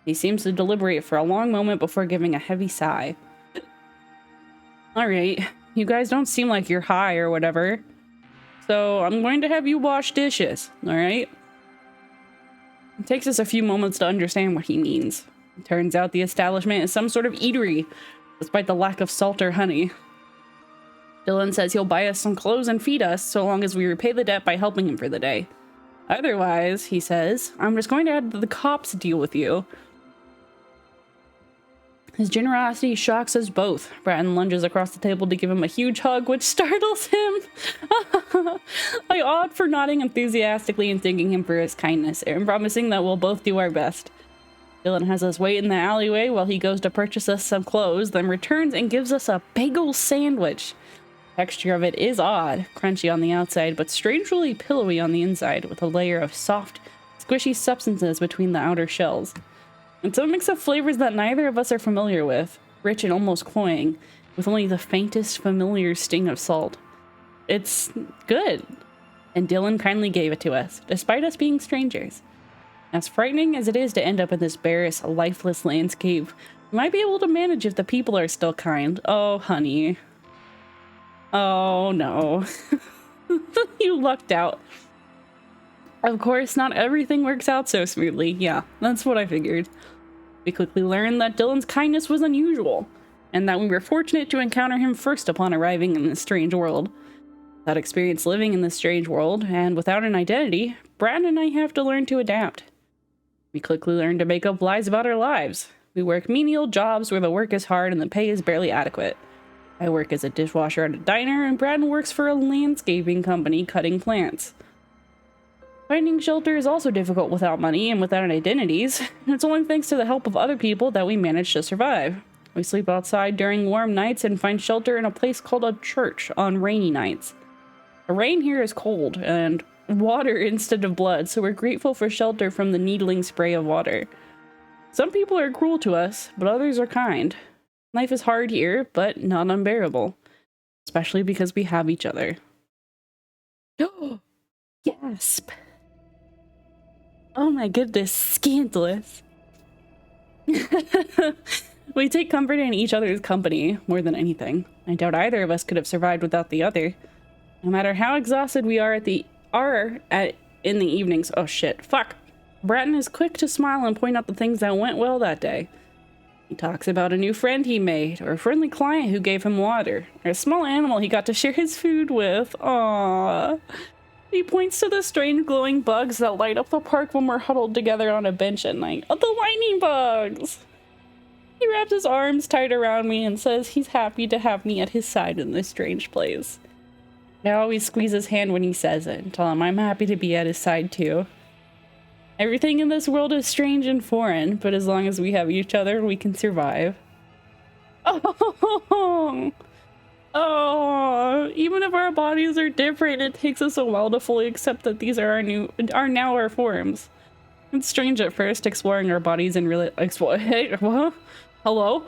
He seems to deliberate for a long moment before giving a heavy sigh. Alright, you guys don't seem like you're high or whatever, so I'm going to have you wash dishes, alright? It takes us a few moments to understand what he means. It turns out the establishment is some sort of eatery, despite the lack of salt or honey. Dylan says he'll buy us some clothes and feed us so long as we repay the debt by helping him for the day. Otherwise, he says, I'm just going to have the cops deal with you. His generosity shocks us both. Bratton lunges across the table to give him a huge hug, which startles him. I opt for nodding enthusiastically and thanking him for his kindness, and promising that we'll both do our best. Dylan has us wait in the alleyway while he goes to purchase us some clothes, then returns and gives us a bagel sandwich. The texture of it is odd, crunchy on the outside, but strangely pillowy on the inside, with a layer of soft, squishy substances between the outer shells. It's a mix of flavors that neither of us are familiar with, rich and almost cloying, with only the faintest familiar sting of salt. It's good, and Dylan kindly gave it to us, despite us being strangers. As frightening as it is to end up in this barren, lifeless landscape, We might be able to manage if the people are still kind. Oh, honey. Oh, no. You lucked out. Of course, not everything works out so smoothly. Yeah, that's what I figured. We quickly learned that Dylan's kindness was unusual, and that we were fortunate to encounter him first upon arriving in this strange world. Without experience living in this strange world, and without an identity, Brad and I have to learn to adapt. We quickly learned to make up lies about our lives. We work menial jobs where the work is hard and the pay is barely adequate. I work as a dishwasher at a diner, and Brad works for a landscaping company cutting plants. Finding shelter is also difficult without money and without identities, and it's only thanks to the help of other people that we manage to survive. We sleep outside during warm nights and find shelter in a place called a church on rainy nights. The rain here is cold and water instead of blood, so we're grateful for shelter from the needling spray of water. Some people are cruel to us, but others are kind. Life is hard here, but not unbearable, especially because we have each other. Gasp! Oh my goodness, scandalous. We take comfort in each other's company more than anything. I doubt either of us could have survived without the other. No matter how exhausted we are in the evenings. Oh shit, fuck. Bratton is quick to smile and point out the things that went well that day. He talks about a new friend he made, or a friendly client who gave him water, or a small animal he got to share his food with. Aww. He points to the strange glowing bugs that light up the park when we're huddled together on a bench at night. Oh, the lightning bugs! He wraps his arms tight around me and says he's happy to have me at his side in this strange place. I always squeeze his hand when he says it and tell him I'm happy to be at his side too. Everything in this world is strange and foreign, but as long as we have each other, we can survive. Oh, even if our bodies are different, it takes us a while to fully accept that these are now our forms. It's strange at first exploring our bodies and really hey, what? Hello?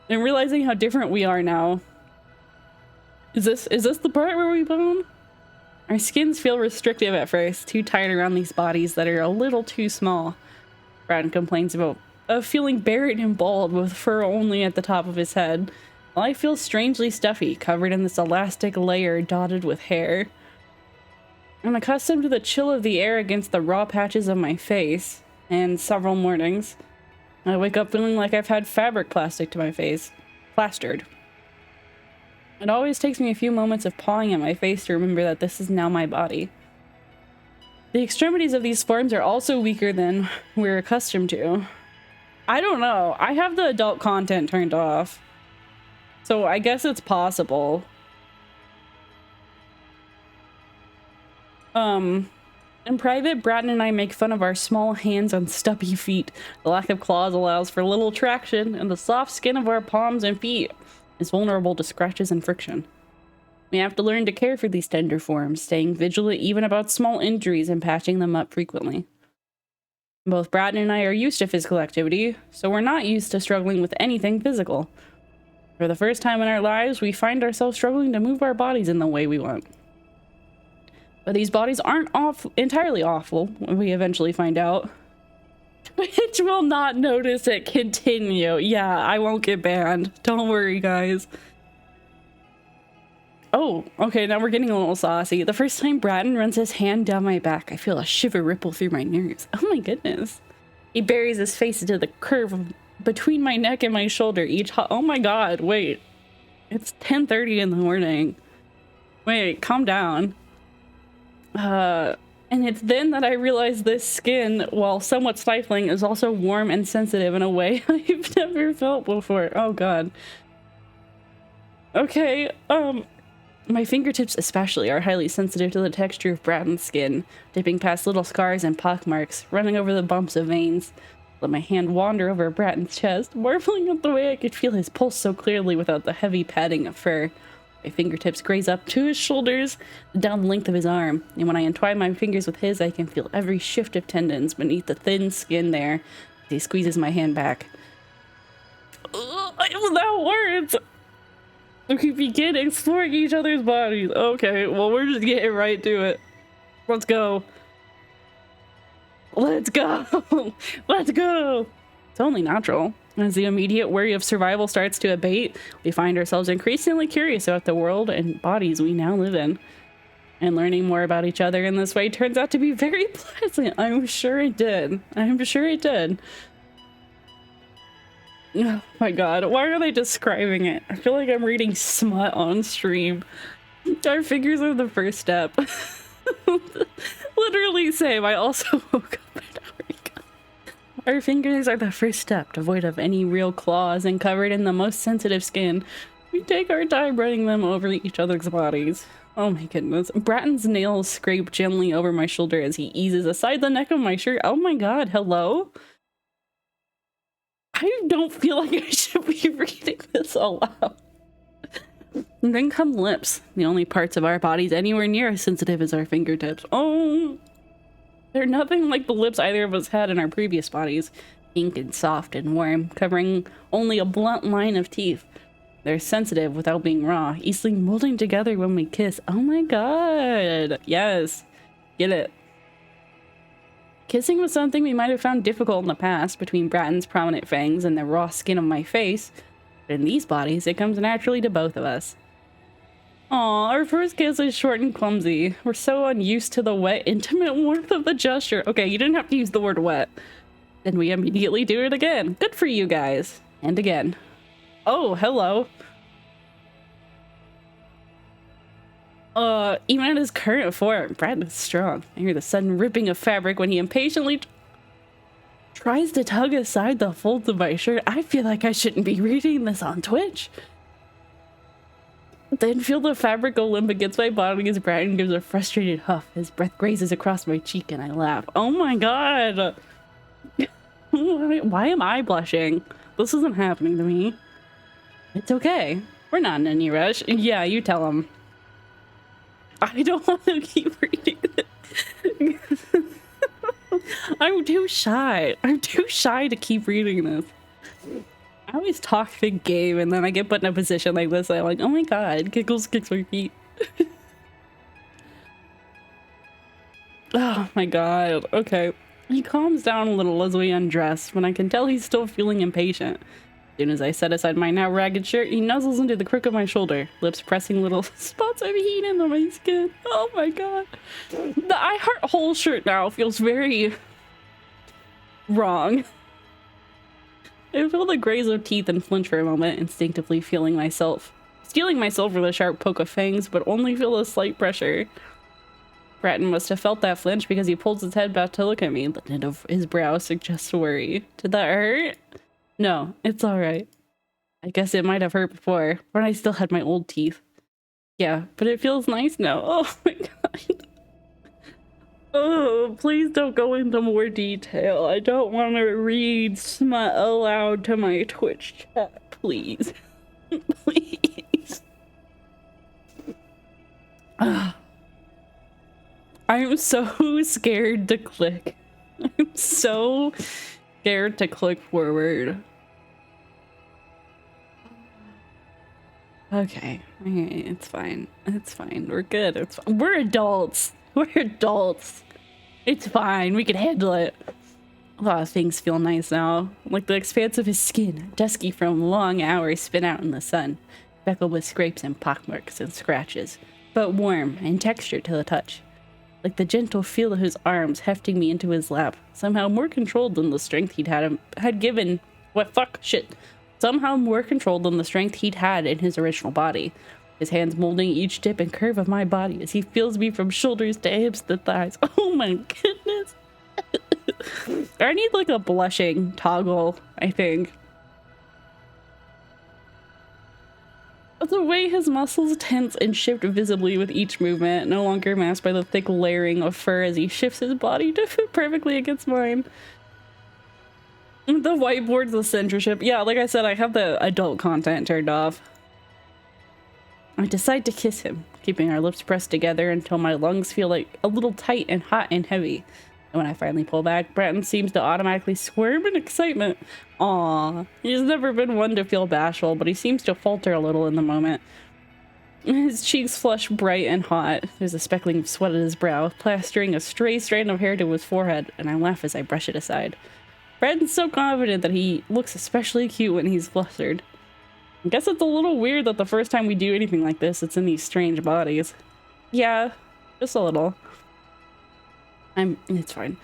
And realizing how different we are now. Is this the part where we bone? Our skins feel restrictive at first, too tight around these bodies that are a little too small. Brad complains about feeling buried and bald with fur only at the top of his head. While I feel strangely stuffy, covered in this elastic layer dotted with hair. I'm accustomed to the chill of the air against the raw patches of my face, and several mornings, I wake up feeling like I've had fabric plastic to my face. Plastered. It always takes me a few moments of pawing at my face to remember that this is now my body. The extremities of these forms are also weaker than we're accustomed to. I don't know. I have the adult content turned off. So I guess it's possible. In private, Bratton and I make fun of our small hands and stubby feet. The lack of claws allows for little traction, and the soft skin of our palms and feet is vulnerable to scratches and friction. We have to learn to care for these tender forms, staying vigilant even about small injuries and patching them up frequently. Both Bratton and I are used to physical activity, so we're not used to struggling with anything physical. For the first time in our lives, we find ourselves struggling to move our bodies in the way we want. But these bodies aren't entirely awful, we eventually find out. Twitch will not notice it. Continue. Yeah, I won't get banned. Don't worry, guys. Oh, okay, now we're getting a little saucy. The first time Bratton runs his hand down my back, I feel a shiver ripple through my nerves. Oh my goodness. He buries his face into the curve between my neck and my shoulder oh my god, wait. It's 10:30 in the morning. Wait, calm down. And it's then that I realize this skin, while somewhat stifling, is also warm and sensitive in a way I've never felt before. Oh god. Okay, my fingertips especially are highly sensitive to the texture of Bratton's skin, dipping past little scars and pockmarks, running over the bumps of veins. Let my hand wander over Bratton's chest, marveling at the way I could feel his pulse so clearly without the heavy padding of fur. My fingertips graze up to his shoulders, down the length of his arm, and when I entwine my fingers with his, I can feel every shift of tendons beneath the thin skin there as he squeezes my hand back. Without words! We begin exploring each other's bodies. Okay, well, we're just getting right to it. Let's go. Let's go! Let's go! It's only natural. As the immediate worry of survival starts to abate, we find ourselves increasingly curious about the world and bodies we now live in. And learning more about each other in this way turns out to be very pleasant. I'm sure it did. I'm sure it did. Oh my god, why are they describing it? I feel like I'm reading smut on stream. Our fingers are the first step. Literally same. I also woke up an hour ago. Our fingers are the first step, devoid of any real claws and covered in the most sensitive skin. We take our time running them over each other's bodies. Oh my goodness. Bratton's nails scrape gently over my shoulder as he eases aside the neck of my shirt. Oh my god, hello? I don't feel like I should be reading this aloud. And then come lips, the only parts of our bodies anywhere near as sensitive as our fingertips. Oh, they're nothing like the lips either of us had in our previous bodies. Pink and soft and warm, covering only a blunt line of teeth. They're sensitive without being raw, easily molding together when we kiss. Oh my god. Yes. Get it. Kissing was something we might have found difficult in the past between Bratton's prominent fangs and the raw skin of my face. But in these bodies, it comes naturally to both of us. Aw, our first kiss is short and clumsy. We're so unused to the wet, intimate warmth of the gesture. Okay, you didn't have to use the word wet. Then we immediately do it again. Good for you guys. And again. Oh, hello. Even at his current form, Brad is strong. I hear the sudden ripping of fabric when he impatiently tries to tug aside the folds of my shirt. I feel like I shouldn't be reading this on Twitch. Then feel the fabric go limp against my body as Brad gives a frustrated huff. His breath grazes across my cheek and I laugh. Oh my god! Why am I blushing? This isn't happening to me. It's okay. We're not in any rush. Yeah, you tell him. I don't want to keep reading it. I'm too shy. I'm too shy to keep reading this. I always talk big game and then I get put in a position like this. I'm like, oh my god, giggles kicks my feet. Oh my god. Okay. He calms down a little as we undress, but I can tell he's still feeling impatient. As soon as I set aside my now ragged shirt, he nuzzles into the crook of my shoulder, lips pressing little spots of heat into my skin. Oh my god. The I Heart Whole shirt now feels very wrong. I feel the graze of teeth and flinch for a moment, instinctively steeling myself for the sharp poke of fangs, but only feel a slight pressure. Bratton must have felt that flinch because he pulls his head back to look at me. The knit of his brow suggests worry. Did that hurt? No, it's alright. I guess it might have hurt before, but I still had my old teeth. Yeah, but it feels nice now. Oh my god. Oh, please don't go into more detail. I don't want to read smut aloud to my Twitch chat, please. Please. I'm so scared to click. I'm so scared to click forward. Okay, it's fine. It's fine. We're good. It's fine. We're adults. We're adults. It's fine. We can handle it. A lot of things feel nice now. Like the expanse of his skin, dusky from long hours spent out in the sun, speckled with scrapes and pockmarks and scratches, but warm and textured to the touch. Like the gentle feel of his arms hefting me into his lap, somehow more controlled than the strength somehow more controlled than the strength he'd had in his original body. His hands molding each dip and curve of my body as he feels me from shoulders to hips to thighs. Oh my goodness. I need like a blushing toggle, I think. The way his muscles tense and shift visibly with each movement, no longer masked by the thick layering of fur as he shifts his body to fit perfectly against mine. The whiteboard's the censorship. Yeah, like I said, I have the adult content turned off. I decide to kiss him, keeping our lips pressed together until my lungs feel like a little tight and hot and heavy. And when I finally pull back, Bratton seems to automatically squirm in excitement. Aww. He's never been one to feel bashful, but he seems to falter a little in the moment. His cheeks flush bright and hot. There's a speckling of sweat at his brow, plastering a stray strand of hair to his forehead, and I laugh as I brush it aside. Bren's so confident that he looks especially cute when he's flustered. I guess it's a little weird that the first time we do anything like this, it's in these strange bodies. Yeah, just a little. It's fine.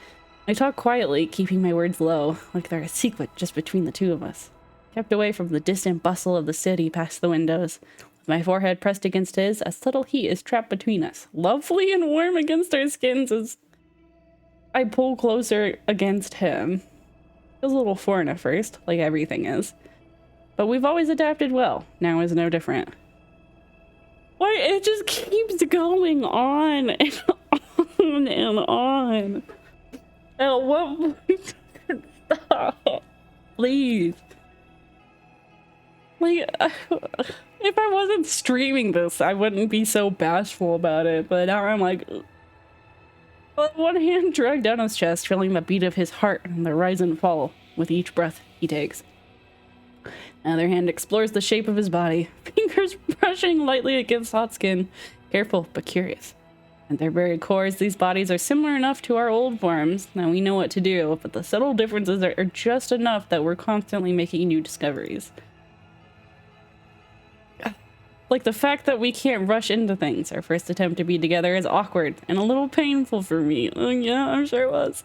I talk quietly, keeping my words low, like they're a secret just between the two of us. Kept away from the distant bustle of the city past the windows. With my forehead pressed against his, a subtle heat is trapped between us. Lovely and warm against our skins as I pull closer against him. Feels a little foreign at first, like everything is. But we've always adapted well. Now is no different. Why? It just keeps going on and on and on. At what point? Stop. Please. Like, if I wasn't streaming this, I wouldn't be so bashful about it. But now I'm like, one hand dragged down his chest, feeling the beat of his heart and the rise and fall with each breath he takes. Another hand explores the shape of his body, fingers brushing lightly against hot skin, careful but curious. At their very cores, these bodies are similar enough to our old forms that we know what to do, but the subtle differences are just enough that we're constantly making new discoveries. Like the fact that we can't rush into things. Our first attempt to be together is awkward and a little painful for me. Yeah, I'm sure it was.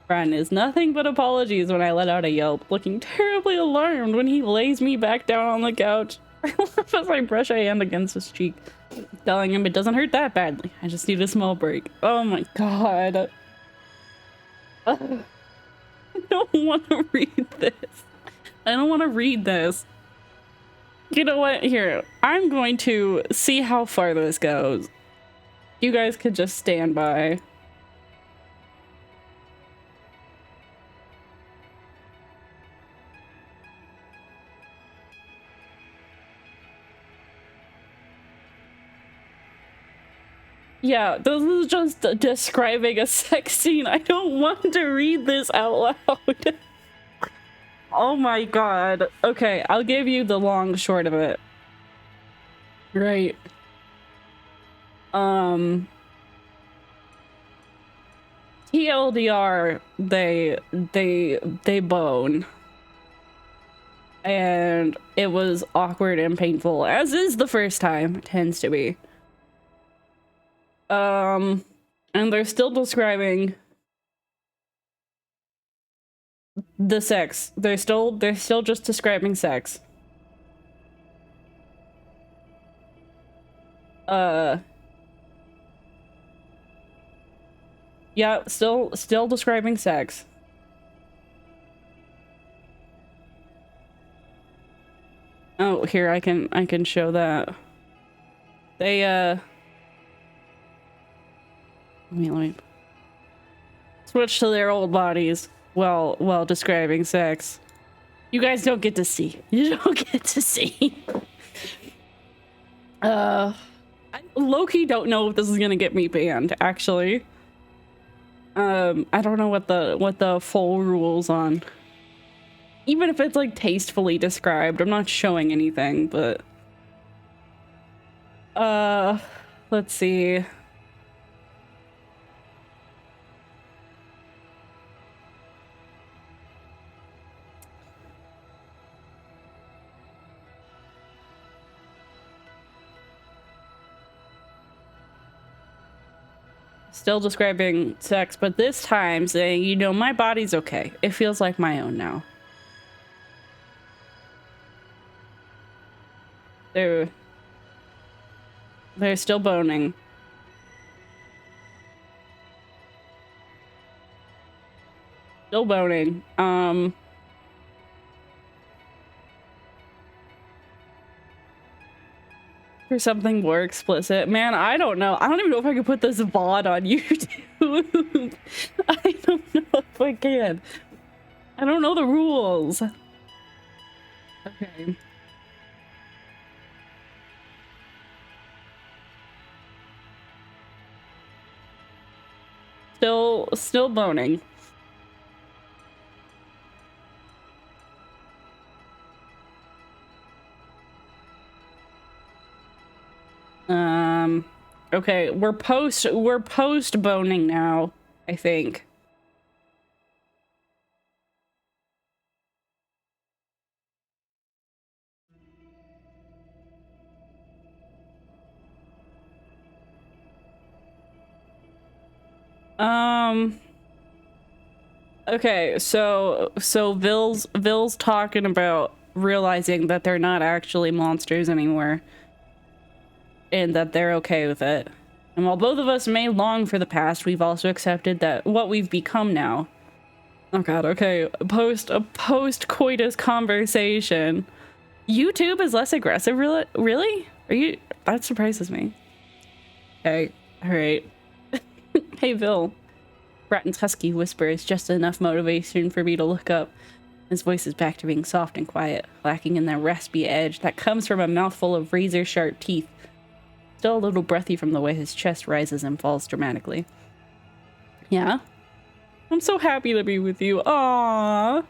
Bren is nothing but apologies when I let out a yelp, looking terribly alarmed when he lays me back down on the couch. I laugh as I brush a hand against his cheek, telling him it doesn't hurt that badly. I just need a small break. Oh my god. I don't want to read this. I don't want to read this. You know what? Here, I'm going to see how far this goes. You guys could just stand by. Yeah, this is just describing a sex scene. I don't want to read this out loud. Oh my god. Okay, I'll give you the long short of it. Right. TLDR, they bone. And it was awkward and painful, as is the first time. It tends to be. And they're still describing the sex. They're still just describing sex. Yeah, still describing sex. Oh, here I can show that. They let me switch to their old bodies while describing sex. You guys don't get to see. You don't get to see. I low-key don't know if this is gonna get me banned, actually. I don't know what the full rules on. Even if it's like tastefully described, I'm not showing anything, but let's see. Still describing sex, but this time saying, you know, my body's okay. It feels like my own now. They're still boning. Still boning. For something more explicit. Man, I don't know. I don't even know if I can put this VOD on YouTube. I don't know if I can. I don't know the rules. Okay. Still boning. Okay, we're post boning now, I think. Okay, so Vill's talking about realizing that they're not actually monsters anymore. And that they're okay with it. And while both of us may long for the past, we've also accepted that what we've become now. Oh god, okay. A post-coitus conversation. YouTube is less aggressive, really? Are you? That surprises me. Okay, alright. Hey, Bill. Bratton's husky whisper is just enough motivation for me to look up. His voice is back to being soft and quiet, lacking in that raspy edge that comes from a mouthful of razor-sharp teeth. Still a little breathy from the way his chest rises and falls dramatically. Yeah? I'm so happy to be with you. Aww.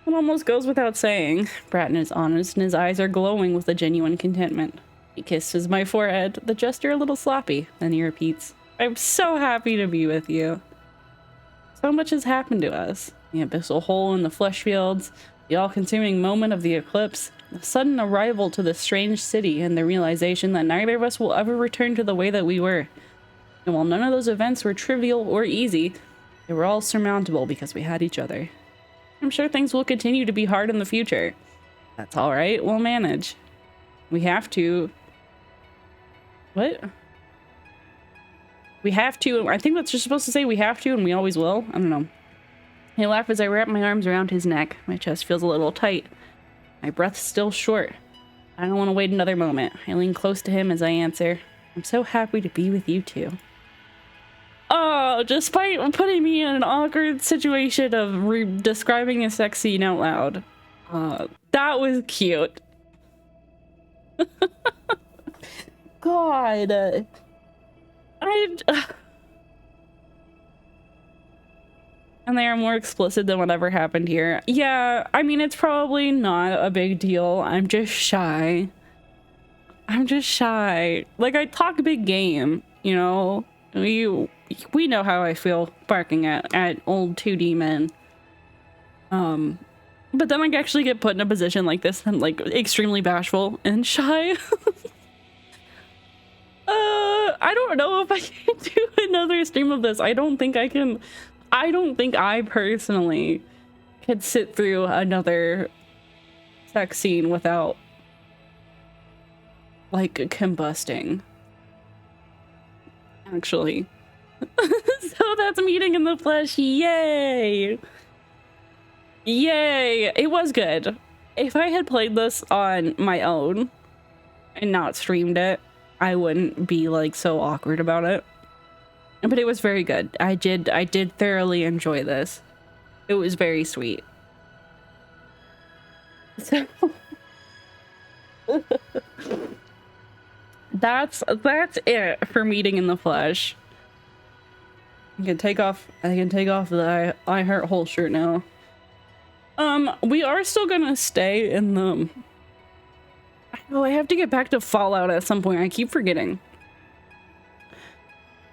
It almost goes without saying. Bratton is honest and his eyes are glowing with a genuine contentment. He kisses my forehead, the gesture a little sloppy, then he repeats, I'm so happy to be with you. So much has happened to us. The abyssal hole in the flesh fields, the all-consuming moment of the eclipse, the sudden arrival to the strange city, and the realization that neither of us will ever return to the way that we were. And while none of those events were trivial or easy, they were all surmountable because we had each other. I'm sure things will continue to be hard in the future. That's alright, we'll manage. We have to... What? We have to... I think that's just supposed to say we have to and we always will. I don't know. I laugh as I wrap my arms around his neck. My chest feels a little tight. My breath's still short. I don't want to wait another moment. I lean close to him as I answer. I'm so happy to be with you too. Oh, despite putting me in an awkward situation of describing a sex scene out loud. That was cute. God. And they are more explicit than whatever happened here. Yeah, I mean, it's probably not a big deal. I'm just shy. I'm just shy. Like, I talk big game, you know? We know how I feel barking at old 2D men. But then I actually get put in a position like this and I'm like extremely bashful and shy. I don't know if I can do another stream of this. I don't think I can. I don't think I personally could sit through another sex scene without like combusting. Actually. So that's meeting in the flesh. Yay! Yay! It was good. If I had played this on my own and not streamed it, I wouldn't be like so awkward about it. But it was very good. I did thoroughly enjoy this. It was very sweet. So that's it for meeting in the flesh. I can take off the I heart whole shirt now. We are still gonna stay in the... Oh, I have to get back to Fallout at some point. I keep forgetting.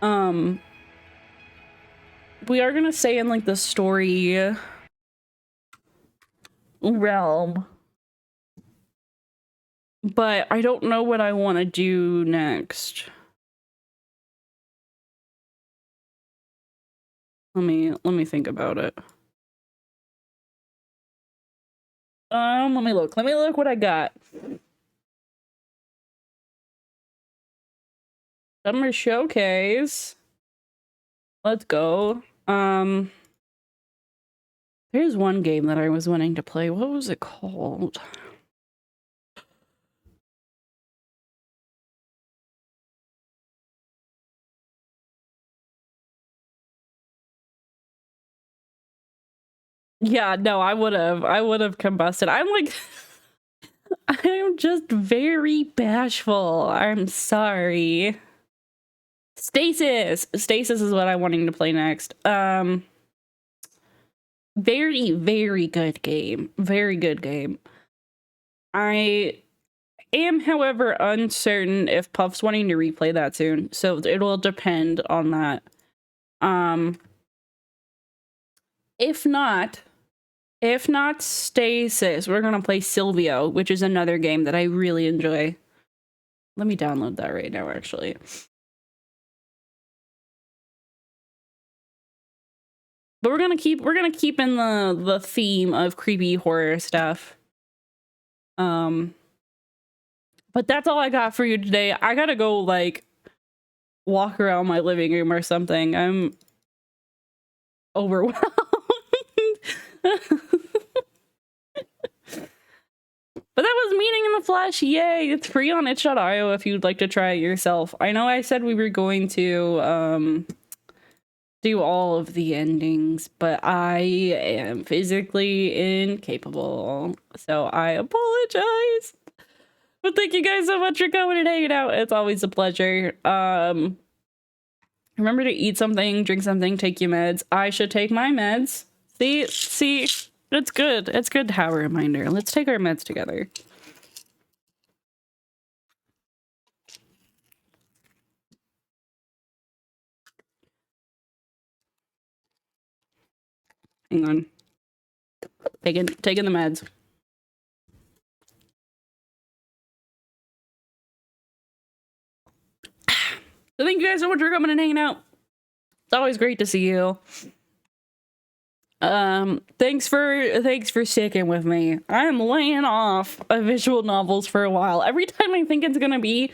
We are gonna stay in like the story realm. But I don't know what I want to do next. Let me think about it. Let me look what I got. Summer Showcase. Let's go. There's one game that I was wanting to play. What was it called? Yeah, no, I would have combusted. I'm like, I'm just very bashful. I'm sorry. Stasis is what I'm wanting to play next. Very, very good game. Very good game. I am, however, uncertain if Puff's wanting to replay that soon, so it will depend on that. If not Stasis, we're gonna play Silvio, which is another game that I really enjoy. Let me download that right now, actually. But we're gonna keep in the theme of creepy horror stuff. But that's all I got for you today. I gotta go like walk around my living room or something. I'm overwhelmed. But that was Meeting in the Flesh. Yay! It's free on itch.io if you'd like to try it yourself. I know I said we were going to do all of the endings, but I am physically incapable. So I apologize. But thank you guys so much for coming and hanging out. It's always a pleasure. Remember to eat something, drink something, take your meds. I should take my meds. See, it's good. It's good to have a reminder. Let's take our meds together. Hang on. Taking the meds. So thank you guys so much for coming and hanging out. It's always great to see you. Thanks for sticking with me. I'm laying off of visual novels for a while. Every time I think it's gonna be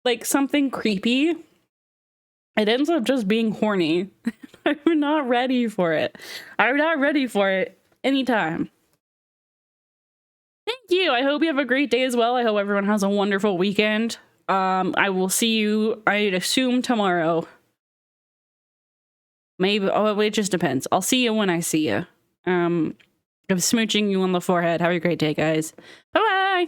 like something creepy, it ends up just being horny. I'm not ready for it. I'm not ready for it anytime. Thank you. I hope you have a great day as well. I hope everyone has a wonderful weekend. I will see you, I'd assume, tomorrow. Maybe, oh, it just depends. I'll see you when I see you. I'm smooching you on the forehead. Have a great day, guys. Bye-bye!